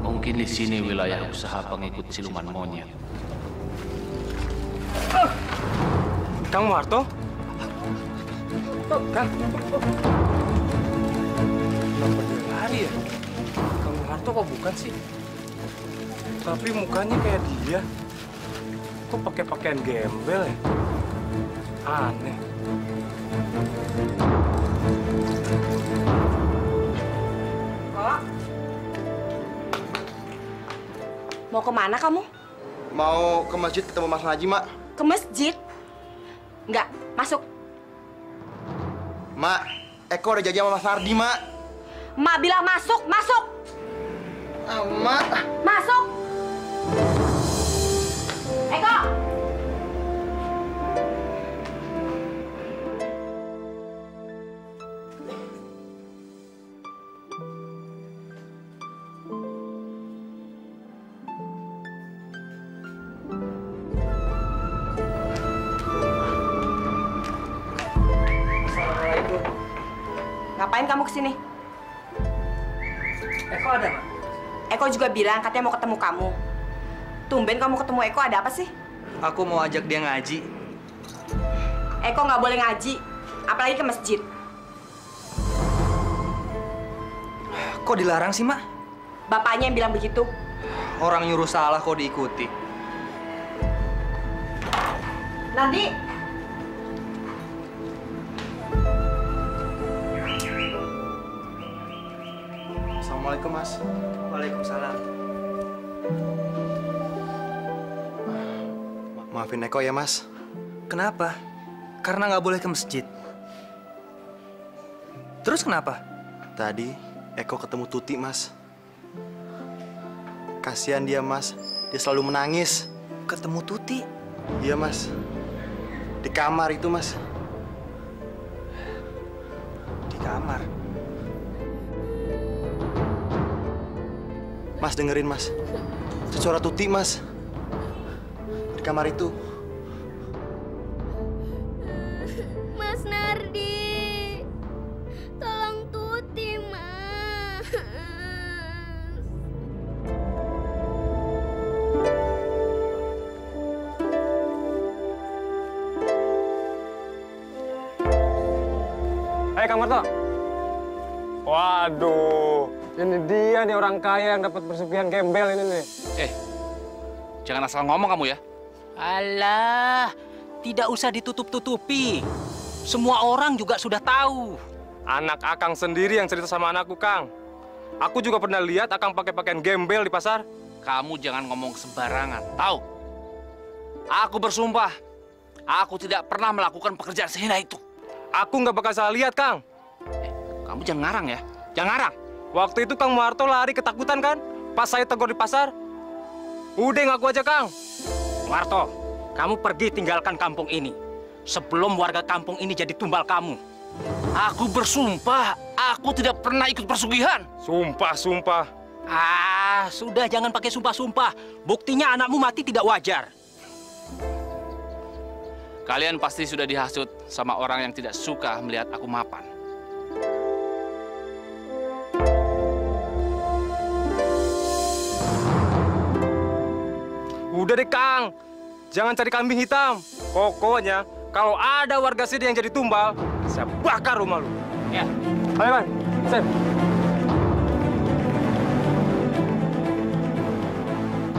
Mungkin di sini wilayah usaha pengikut siluman monyet. Kang Muharto? Kang. Kenapa dia lari ya? Kang Muharto kok bukan sih? Tapi mukanya kayak dia. Kok pakai pakaian gembel ya? Aneh. Kok? Mau kemana kamu? Mau ke masjid ketemu Mas Naji, Mak. Ke masjid? Enggak, masuk. Mak, Eko udah janji sama Mas Nardi, Mak. Mak bilang masuk, masuk. Mak. Masuk. Eko. Ngapain kamu kesini? Eko ada, Mak? Eko juga bilang katanya mau ketemu kamu. Tumben kamu ketemu Eko, ada apa sih? Aku mau ajak dia ngaji. Eko nggak boleh ngaji, apalagi ke masjid. Kok dilarang sih, Mak? Bapaknya yang bilang begitu. Orang nyuruh salah kok diikuti. Nanti. Assalamualaikum, Mas. Waalaikumsalam. Maafin Eko ya, Mas. Kenapa? Karena nggak boleh ke masjid. Terus kenapa? Tadi Eko ketemu Tuti, Mas. Kasihan dia, Mas. Dia selalu menangis. Ketemu Tuti? Iya, Mas. Di kamar itu, Mas. Di kamar? Mas, dengerin, Mas. Itu suara Tuti, Mas. Di kamar itu. Mas Nardi, tolong Tuti, Mas. Hai, Kang Marto. Waduh, ini dia nih orang kaya yang dapat persugihan gembel ini nih. Jangan asal ngomong kamu ya. Alah, tidak usah ditutup-tutupi. Semua orang juga sudah tahu. Anak Akang sendiri yang cerita sama anakku, Kang. Aku juga pernah lihat Akang pakai pakaian gembel di pasar. Kamu jangan ngomong sembarangan, tahu? Aku bersumpah, aku tidak pernah melakukan pekerjaan sehina itu. Aku nggak bakal salah lihat, Kang. Kamu jangan ngarang ya, jangan ngarang. Waktu itu Kang Muharto lari ketakutan kan? Pas saya tegur di pasar. Udah ngaku aja, Kang. Muharto, kamu pergi tinggalkan kampung ini. Sebelum warga kampung ini jadi tumbal kamu. Aku bersumpah, aku tidak pernah ikut persugihan. Sumpah. Ah, sudah jangan pakai sumpah-sumpah. Buktinya anakmu mati tidak wajar. Kalian pasti sudah dihasut sama orang yang tidak suka melihat aku mapan. Udah deh, Kang. Jangan cari kambing hitam. Pokoknya, kalau ada warga sini yang jadi tumbal, saya bakar rumah lu. Ya. Ayo, Bang. Sen.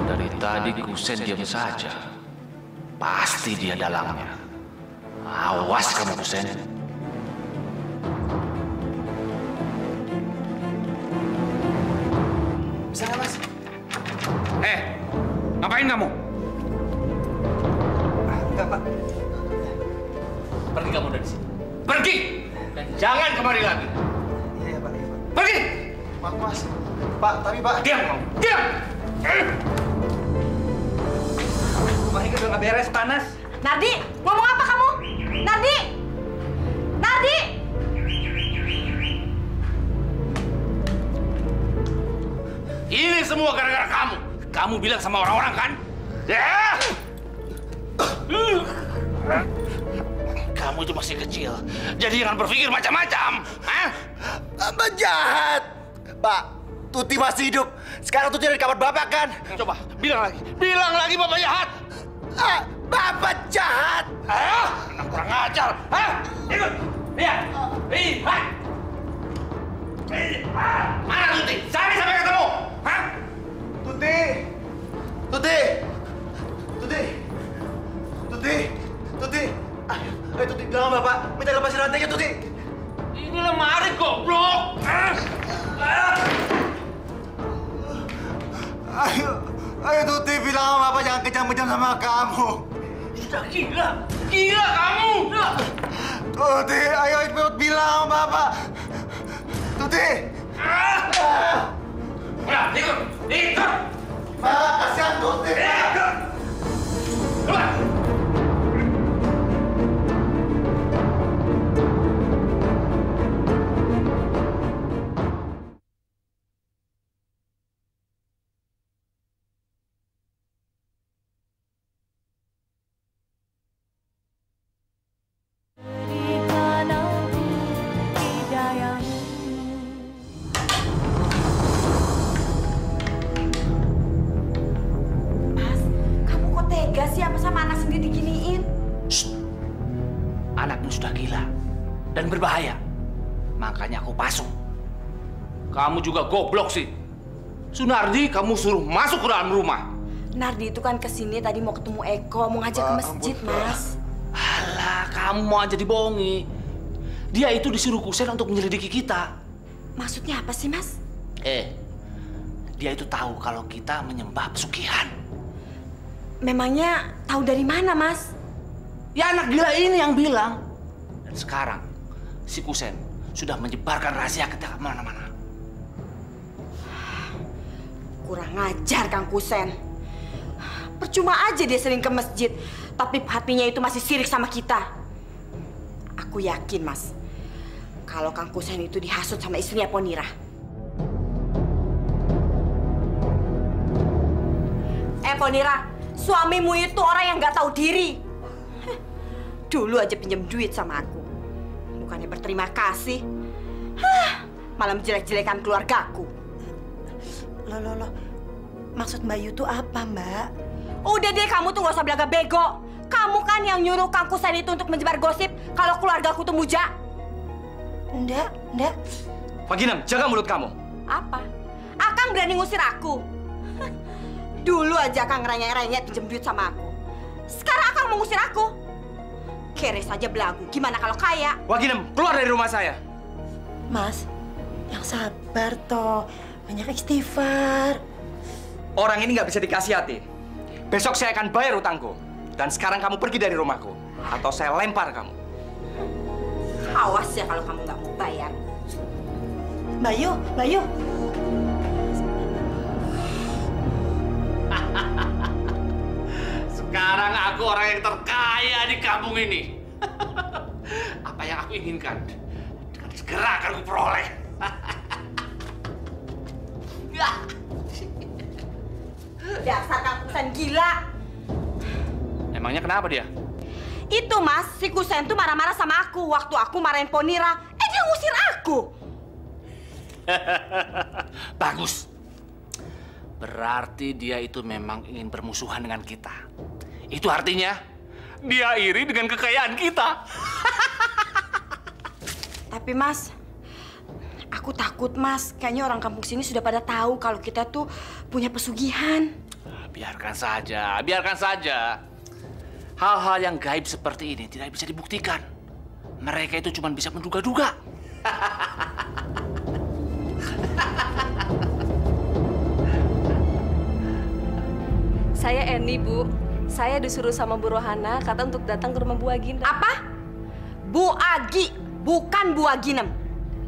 Dari tadi Kusen diam saja. Pasti dia dalangnya. Awas kamu, Kusen. Bisa nggak, Mas? Ngapain kamu? Enggak, Pak. Pergi kamu dari sini. Pergi! Dan jangan kemari lagi. Iya, Pak. Pergi! Maaf, Mas. Pak, tapi Pak. Diam kamu! Diam! Rumah ini udah nggak beres, panas. Nardi, ngomong apa kamu? Nardi! Nardi! Ini semua gara-gara kamu. Kamu bilang sama orang-orang kan? Kamu itu masih kecil, jadi jangan berpikir macam-macam. Bapak jahat. Pak, Tuti masih hidup. Sekarang Tuti ada di kamar Bapak kan? Coba, bilang lagi Bapak jahat. Bapak jahat. Anak kurang ajar. Ikut. Lihat. Lihat. Mana Tuti? Cari sampai ketemu. Tuti. Tuti. Tuti. Tuti. Tuti. Ayo Tuti, bilang sama Bapak. Minta lepasin rantainya, Tuti. Ini lemari goblok. Ayo Tuti, bilang sama Bapak jangan kejam-kejam sama kamu. Sudah gila. Gila kamu. Tuti, ayo ikut bilang sama Bapak. Tuti. Udah, ikut. Bapak, kasihan Tuti. Keluar. Berbahaya. Makanya aku pasung. Kamu juga goblok sih. Sunardi kamu suruh masuk ke dalam rumah. Nardi itu kan kesini tadi mau ketemu Eko, mau ngajak ke masjid, Mas. Alah, kamu mau aja dibohongi. Dia itu disuruh Kusen untuk menyelidiki kita. Maksudnya apa sih, Mas? Dia itu tahu kalau kita menyembah pesugihan. Memangnya tahu dari mana, Mas? Ya anak gila ini yang bilang. Dan sekarang si Kusen sudah menyebarkan rahasia kita kemana-mana. Kurang ajar Kang Kusen. Percuma aja dia sering ke masjid, tapi hatinya itu masih sirik sama kita. Aku yakin, Mas, kalau Kang Kusen itu dihasut sama istrinya Ponira. Ponira, suamimu itu orang yang nggak tahu diri. Dulu aja pinjam duit sama aku. Bukannya berterima kasih, malah menjelek-jelekan keluargaku. Loh. Maksud Mbak Yu tuh apa, Mbak? Udah deh, kamu tuh nggak usah belaga bego. Kamu kan yang nyuruh Kang Kusen itu untuk menyebar gosip kalau keluargaku tuh muja. Enggak. Pak Ginem, jaga mulut kamu. Apa? Akang berani ngusir aku? Dulu aja Akang ngerengek-rengek pinjam duit sama aku. Sekarang Akang mau ngusir aku? Kere saja belagu, gimana kalau kaya? Pak Ginem, keluar dari rumah saya. Mas, yang sabar toh. Banyak istighfar. Orang ini nggak bisa dikasihati. Besok saya akan bayar utangku. Dan sekarang kamu pergi dari rumahku. Atau saya lempar kamu. Awas ya kalau kamu nggak mau bayar. Mbak Yu. Sekarang aku orang yang terkaya di kampung ini. Apa yang aku inginkan, dengan segera akan aku peroleh. Dasar Kang Kusen gila. Emangnya kenapa dia? Itu Mas, si Kusen tuh marah-marah sama aku waktu aku marahin Ponira. Dia ngusir aku. Bagus. Berarti dia itu memang ingin bermusuhan dengan kita. Itu artinya dia iri dengan kekayaan kita. Tapi Mas, aku takut Mas. Kayaknya orang kampung sini sudah pada tahu kalau kita tuh punya pesugihan. Biarkan saja, biarkan saja. Hal-hal yang gaib seperti ini tidak bisa dibuktikan. Mereka itu cuma bisa menduga-duga. Saya Eni, Bu. Saya disuruh sama Bu Rohana, kata untuk datang ke rumah Bu Aginem. Apa? Bu Agi, bukan Bu Aginem.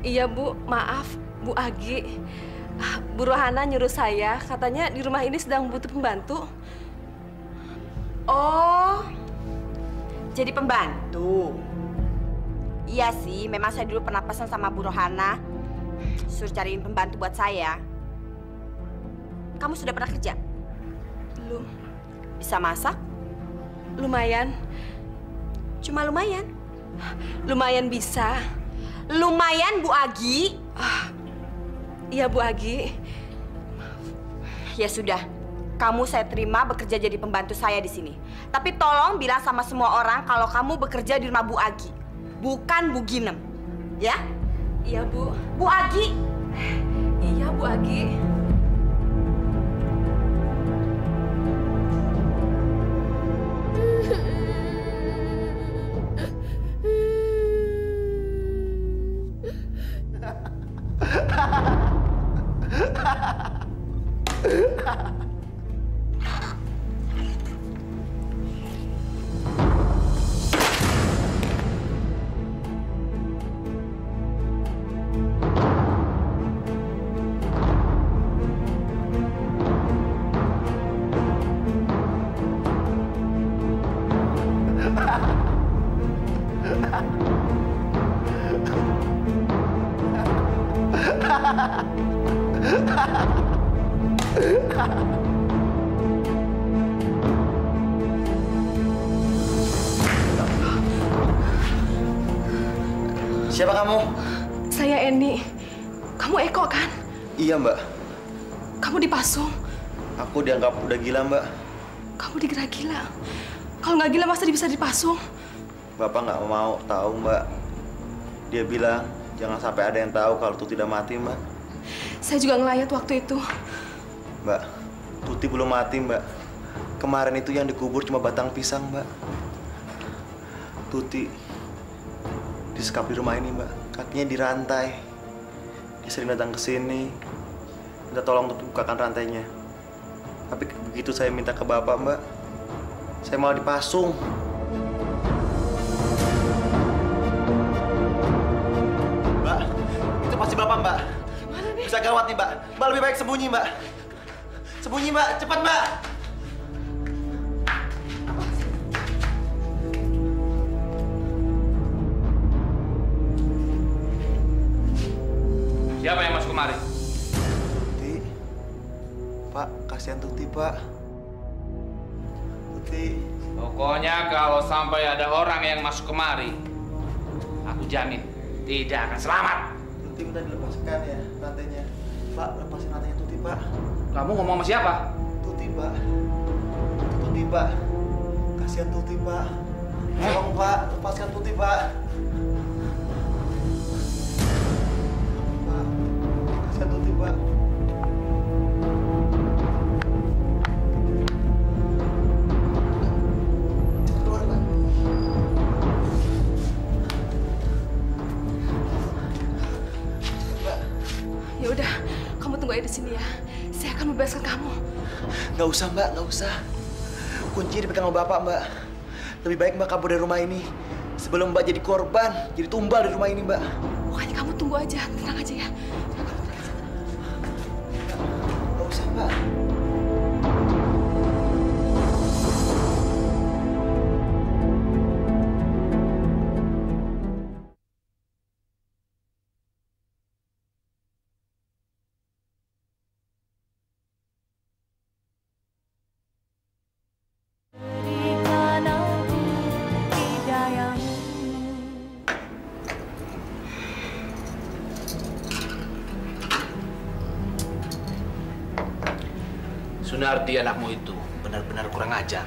Iya, Bu. Maaf, Bu Agi. Bu Rohana nyuruh saya, katanya di rumah ini sedang butuh pembantu. Oh, jadi pembantu. Iya sih, memang saya dulu pernah pesan sama Bu Rohana, suruh cariin pembantu buat saya. Kamu sudah pernah kerja? Belum. Bisa masak? Lumayan. Cuma lumayan. Lumayan bisa. Lumayan, Bu Agi. Iya, Bu Agi. Ya sudah, kamu saya terima bekerja jadi pembantu saya di sini. Tapi tolong bilang sama semua orang kalau kamu bekerja di rumah Bu Agi, bukan Bu Ginem. Ya? Iya, Bu. Bu Agi. Iya, Bu Agi. Siapa kamu? Saya Eni. Kamu Eko kan? Iya, Mbak. Kamu dipasung. Aku dianggap udah gila, Mbak. Kamu dikira gila. Kalau nggak gila masa bisa dipasung? Bapak nggak mau tahu, Mbak. Dia bilang jangan sampai ada yang tahu kalau Tuti udah mati, Mbak. Saya juga ngelayat waktu itu. Mbak, Tuti belum mati, Mbak. Kemarin itu yang dikubur cuma batang pisang, Mbak. Tuti disekap di rumah ini, Mbak. Kakinya dirantai. Dia sering datang ke sini, minta tolong untuk bukakan rantainya. Tapi begitu saya minta ke Bapak, Mbak, saya malah dipasung. Mbak, itu pasti Bapak, Mbak. Gimana nih? Bisa gawat nih, Mbak. Mbak lebih baik sembunyi, Mbak. Sembunyi, Mbak. Cepat, Mbak. Siapa yang masuk kemari? Tuti. Pak, kasihan Tuti, Pak. Tuti. Pokoknya kalau sampai ada orang yang masuk kemari, aku jamin tidak akan selamat. Tuti minta dilepaskan ya rantainya. Pak, lepasin rantainya Tuti, Pak. Kamu ngomong sama siapa? Tuti, Pak. Tuti, Pak. Kasihan Tuti, Pak. Tolong, Pak. Lepaskan Tuti, Pak. Pak. Kasihan Tuti, Pak. Keluar, Pak. Ya udah, kamu tunggu aja di sini ya. Saya akan membebaskan kamu. Nggak usah, Mbak. Nggak usah. Kunci dipegang sama Bapak, Mbak. Lebih baik Mbak kabur dari rumah ini sebelum Mbak jadi korban, jadi tumbal di rumah ini, Mbak. Pokoknya kamu tunggu aja, tenang aja ya. Nggak usah, Mbak. Sunardi anakmu itu benar-benar kurang ajar.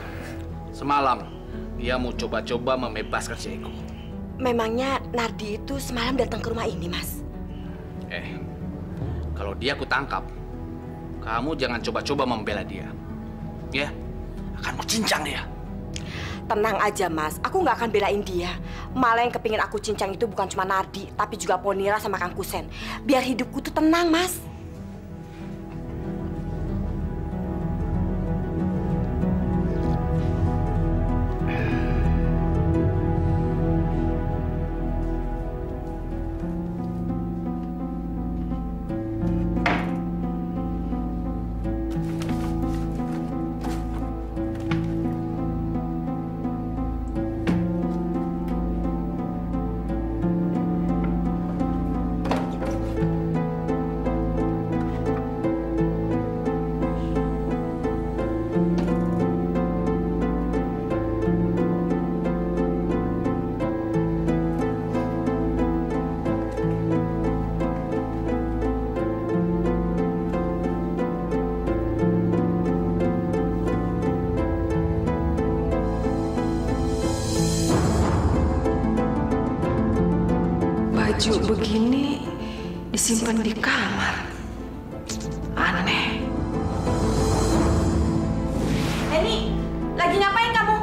Semalam dia mau coba-coba membebaskan si Eko. Memangnya Nardi itu semalam datang ke rumah ini, Mas? Kalau dia kutangkap, kamu jangan coba-coba membela dia. Ya, akan kucincang dia. Tenang aja, Mas. Aku nggak akan belain dia. Malah yang kepingin aku cincang itu bukan cuma Nardi, tapi juga Ponira sama Kang Kusen. Biar hidupku tuh tenang, Mas. baju begini disimpan di kamar. Aneh. Eni, lagi ngapain kamu?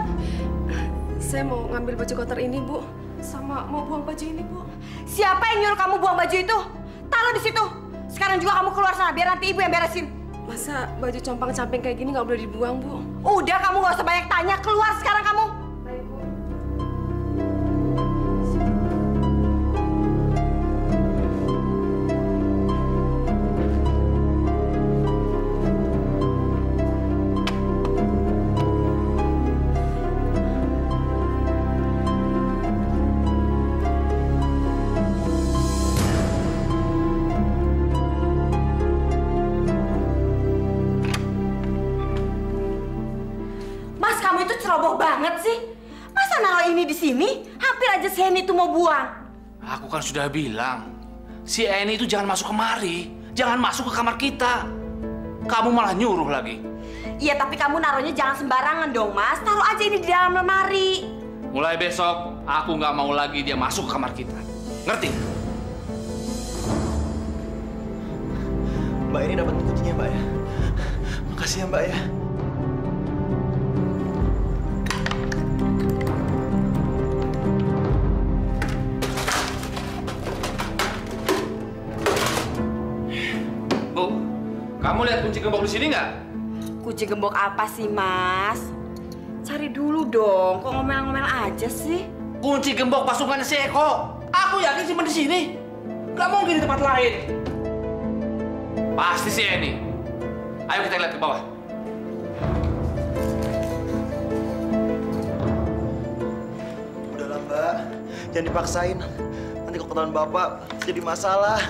Saya mau ngambil baju kotor ini, Bu. Sama mau buang baju ini, Bu. Siapa yang nyuruh kamu buang baju itu? Taruh di situ. Sekarang juga kamu keluar sana, biar nanti ibu yang beresin. Masa baju compang-camping kayak gini nggak boleh dibuang, Bu? Udah, kamu nggak usah banyak tanya. Keluar sekarang kamu. Ceroboh banget sih. Masa naruh ini di sini? Hampir aja si Eni itu mau buang. Aku kan sudah bilang, si Eni itu jangan masuk kemari. Jangan masuk ke kamar kita. Kamu malah nyuruh lagi. Iya, tapi kamu naruhnya jangan sembarangan dong, Mas. Taruh aja ini di dalam lemari. Mulai besok, aku nggak mau lagi dia masuk ke kamar kita. Ngerti? Mbak, ini dapat kuncinya, Mbak ya. Makasih ya, Mbak ya. Kamu lihat kunci gembok di sini nggak? Kunci gembok apa sih, Mas? Cari dulu dong. Kok ngomel-ngomel aja sih? Kunci gembok pasukan si Eko. Aku yakin simpen di sini. Gak mungkin di tempat lain. Pasti si Eni. Ayo kita lihat ke bawah. Udahlah, Mbak. Jangan dipaksain. Nanti kalau ketahuan Bapak jadi masalah.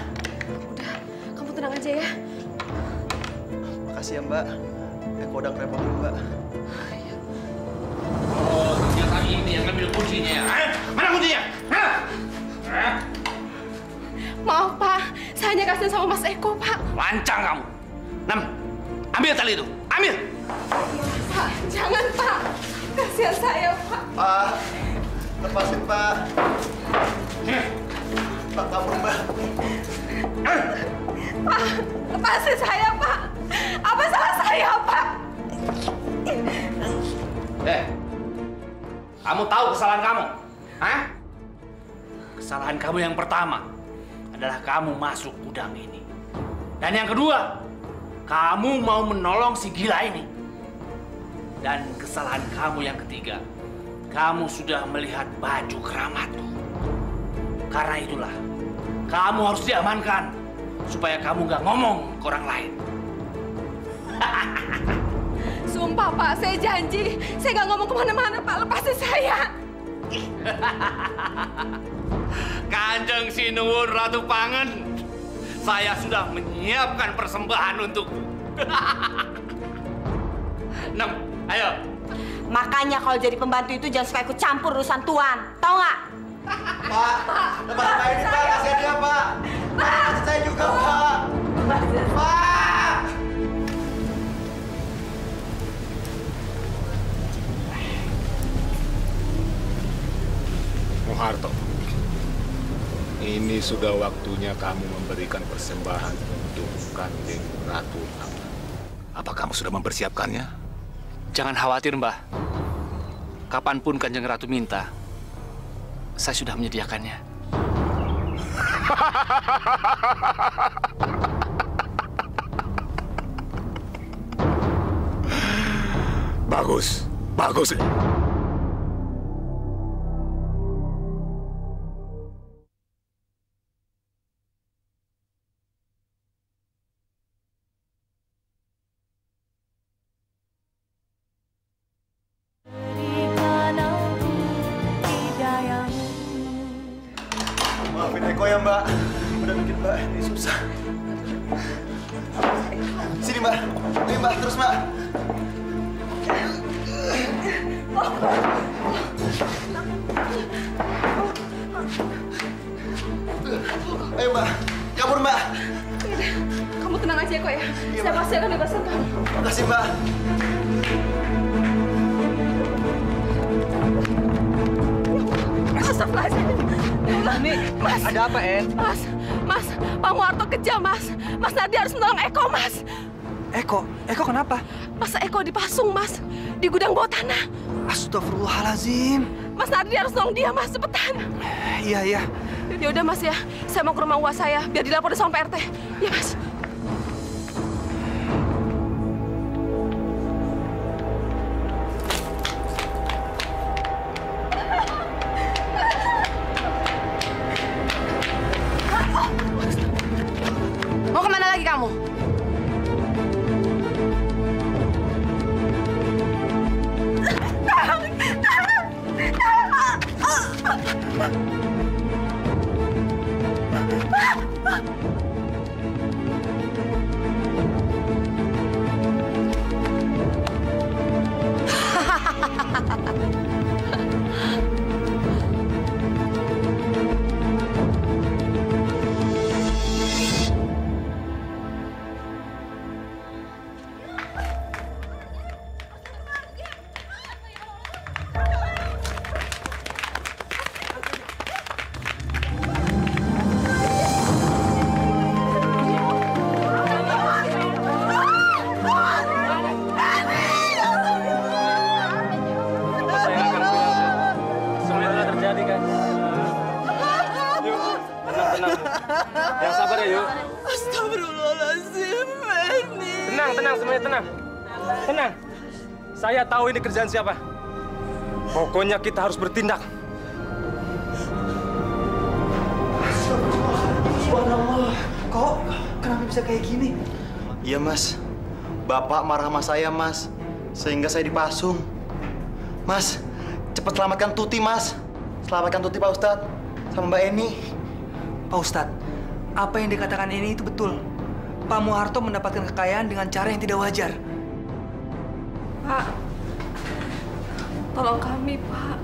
Udah, kamu tenang aja ya. Makasih ya, Mbak. Eko udah ngerepotin, Mbak. Oh, ternyata ini yang ngambil kuncinya ya. Mana kuncinya? Maaf, Pak. Saya hanya kasihan sama Mas Eko, Pak. Lancang kamu. Nem, ambil tali itu. Ambil. Pak, jangan, Pak. Kasihan saya, Pak. Pak, lepasin, Pak. Pak, kabur, Mbak. Pak, lepasin saya, Pak. Apa salah saya, Pak? Kamu tahu kesalahan kamu? Hah? Kesalahan kamu yang pertama adalah kamu masuk gudang ini. Dan yang kedua, kamu mau menolong si gila ini. Dan kesalahan kamu yang ketiga, kamu sudah melihat baju keramatku. Karena itulah, kamu harus diamankan supaya kamu nggak ngomong ke orang lain. Sumpah, Pak, saya janji. Saya nggak ngomong kemana-mana, Pak. Lepasin saya. Kanjeng Sinuwun Ratu Pangen, saya sudah menyiapkan persembahan untukmu. Nem, ayo. Makanya kalau jadi pembantu itu jangan suka ikut campur urusan tuan. Tahu nggak? Pak, lepas Pak ini, Pak. Kasihan dia, Pak. Pak, saya juga, Pak. Pak. Muharto, ini sudah waktunya kamu memberikan persembahan untuk Kanjeng Ratu Pangen. Apa kamu sudah mempersiapkannya? Jangan khawatir, Mbah. Kapanpun Kanjeng Ratu minta, saya sudah menyediakannya. Bagus, bagus. Maafin Eko ya, Mbak. Udah bikin Mbak ini susah. Sini, Mbak. Ini, Mbak. Terus, Mbak. Ayo, Mbak. Kabur, Mbak. Kamu tenang aja, Eko ya. Saya pasti akan bebaskan kamu. Makasih, Mbak. Astagfirullahaladzim. Ya Allah. Mas. Ada apa, En? Mas, Pak Muharto kejam, Mas. Mas Nardi harus menolong Eko, Mas. Eko kenapa? Mas Eko dipasung, Mas. Di gudang bawah tanah. Astagfirullahalazim. Mas Nardi harus nolong dia, Mas. Cepetan. Iya. Ya udah, Mas ya. Saya mau ke rumah uas saya, biar dilaporin sama Pak RT. Ya, Mas. Mau kemana lagi kamu? Yang sabar ya, yuk. Astagfirullahaladzim, Benny. Tenang, semuanya tenang. Tenang. Saya tahu ini kerjaan siapa. Pokoknya kita harus bertindak. Subhanallah. Kok kenapa bisa kayak gini? Iya, Mas. Bapak marah sama saya, Mas. Sehingga saya dipasung. Mas, cepat selamatkan Tuti, Mas. Selamatkan Tuti, Pak Ustadz. Sama Mbak Eni. Pak Ustadz, apa yang dikatakan ini itu betul. Pak Muharto mendapatkan kekayaan dengan cara yang tidak wajar. Pak, tolong kami, Pak.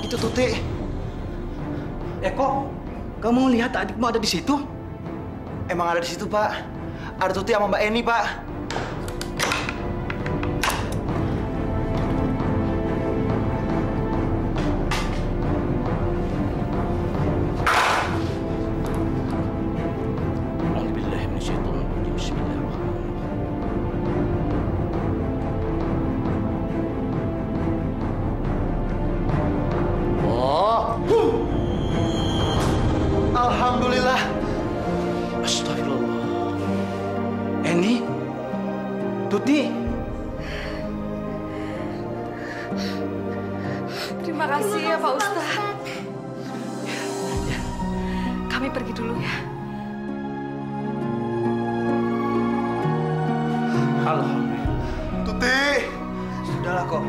Itu Tuti. Eko, kamu lihat adikmu ada di situ? Emang ada di situ, Pak. Ada Tuti sama Mbak Eni, Pak. Alhamdulillah. Astagfirullah. Eni? Tuti? Terima kasih ya, Pak Ustadz. Kami pergi dulu ya. Alhamdulillah. Tuti! Sudahlah kok.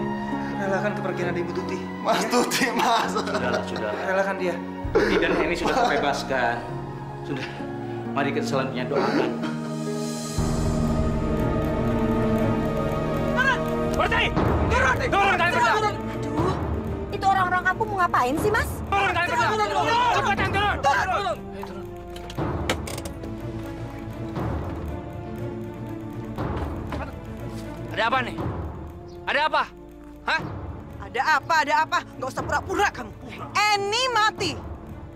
Relakan kepergian adik Ibu Tuti. Mas Tuti, Mas. Sudahlah. Relakan dia. Tuti dan Eni sudah terbebaskan. Sudah. Mari kita selanjutnya doakan. Berhenti! Turun kalian berdua! Aduh, itu orang-orang kampung mau ngapain sih, Mas? Turun kalian berdua! Cepetan turun! Turun! Ada apa nih? Ada apa? Hah? Ada apa? Nggak usah pura-pura kamu. Eni mati.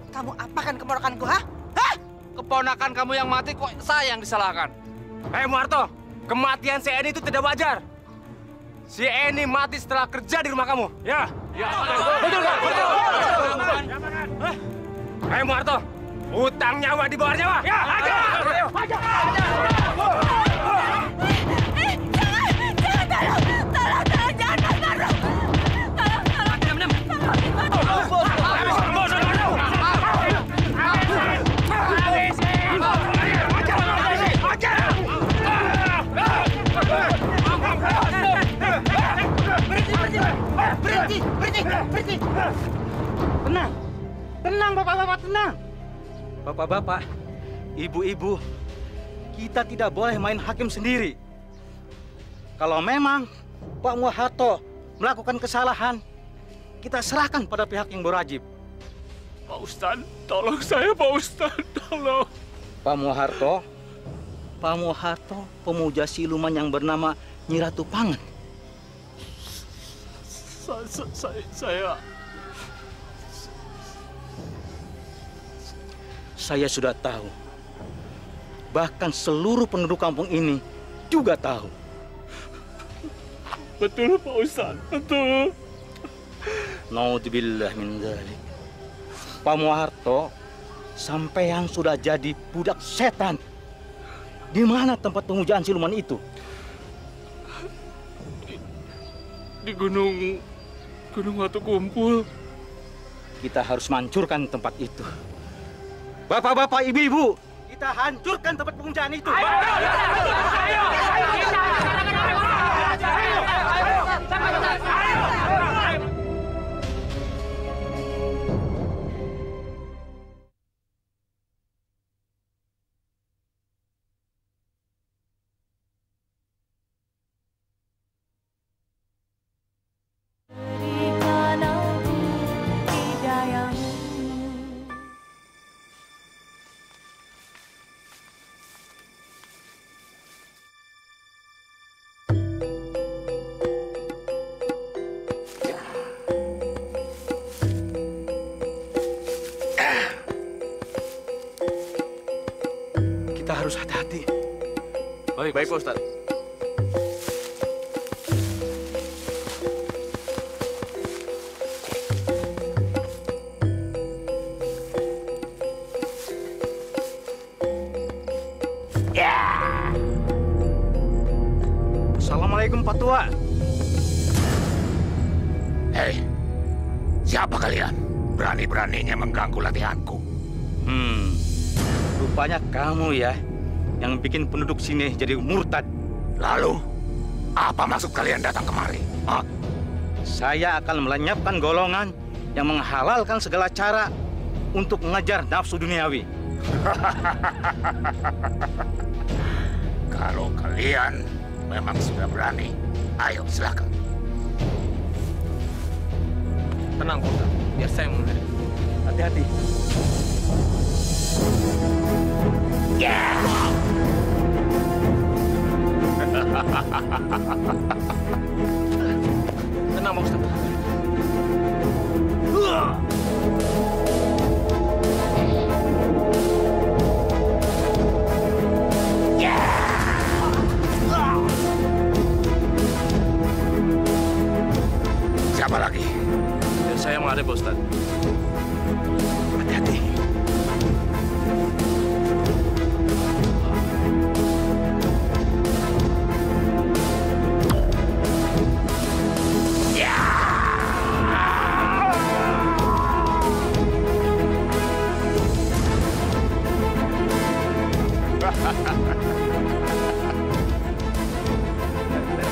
Kamu apakan keponakanku, hah? Hah? Keponakan kamu yang mati kok saya yang disalahkan? Muharto, kematian si Eni itu tidak wajar. Si Eni mati setelah kerja di rumah kamu. Ya. Betul nggak? Muharto, utang nyawa di bawah nyawa. Ya. Berhenti. Tenang, bapak-bapak, tenang. Bapak-bapak, ibu-ibu, kita tidak boleh main hakim sendiri. Kalau memang Pak Muharto melakukan kesalahan, kita serahkan pada pihak yang berwajib. Pak Ustadz, tolong saya, Pak Ustadz, tolong. Pak Muharto pemuja siluman yang bernama Nyi Ratu Pangan. saya sudah tahu. Bahkan seluruh penduduk kampung ini juga tahu. Betul Pak Ustadz, betul. Naudzubillah min dzalik. Pak Muharto, sampean sudah jadi budak setan. Di mana tempat pemujaan siluman itu? Di Gunung Watu Kumpul. Kita harus menghancurkan tempat itu. Bapak-bapak, ibu-ibu, kita hancurkan tempat pemujaan itu. Kita harus hati-hati. Baik, Pak Ustadz. Assalamualaikum Pak Tua. Hei, siapa kalian? Berani-beraninya mengganggu latihanku. Rupanya kamu ya yang bikin penduduk sini jadi murtad. Lalu, apa maksud kalian datang kemari? Hah? Saya akan melenyapkan golongan yang menghalalkan segala cara untuk mengejar nafsu duniawi. Kalau kalian memang sudah berani, ayo silakan. Tenang, Pak Ustadz. Biar saya menghadapi. Hati-hati. Tenang, Pak Ustadz. Siapa lagi? Biar saya menghadapi, Pak Ustadz. Hati-hati.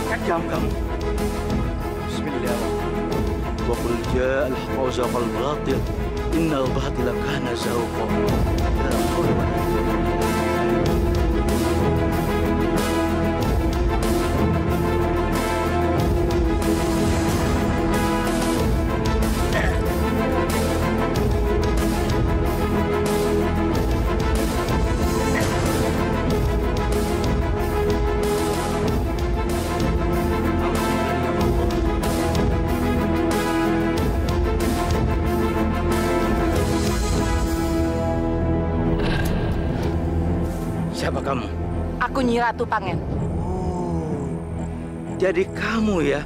Kejam kamu. Bismillahirrahmanirrahim. Wa qul ja'al haqqa wa zahaqal batil. Innal batila kana zahuqa. La haula wa la quwwata. Siapa kamu? Aku Nyi Ratu Pangen. Jadi kamu ya,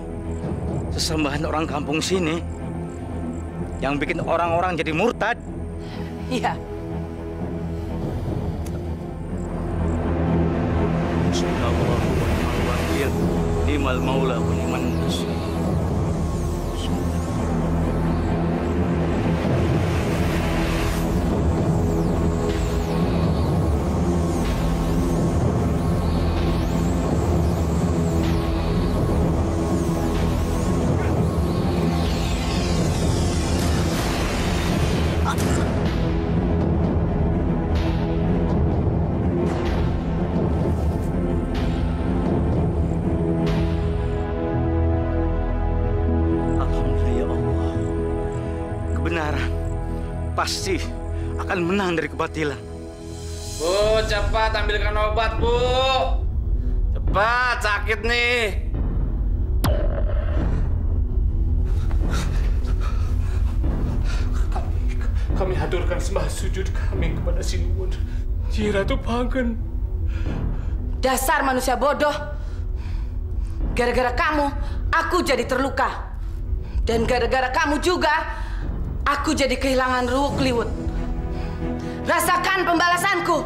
sesembahan orang kampung sini yang bikin orang-orang jadi murtad? Iya. Subhanallah wa ni'mal wakil, ni'mal maula wa ni'man nasir. Kebenaran pasti akan menang dari kebatilan. Bu, cepat ambilkan obat, Bu. Cepat, sakit nih. kami haturkan sembah sujud kami kepada Sinuwun. Nyi Ratu Pangken. Dasar manusia bodoh. Gara-gara kamu, aku jadi terluka. Dan gara-gara kamu juga, aku jadi kehilangan Ruwuk Kliwut. Rasakan pembalasanku.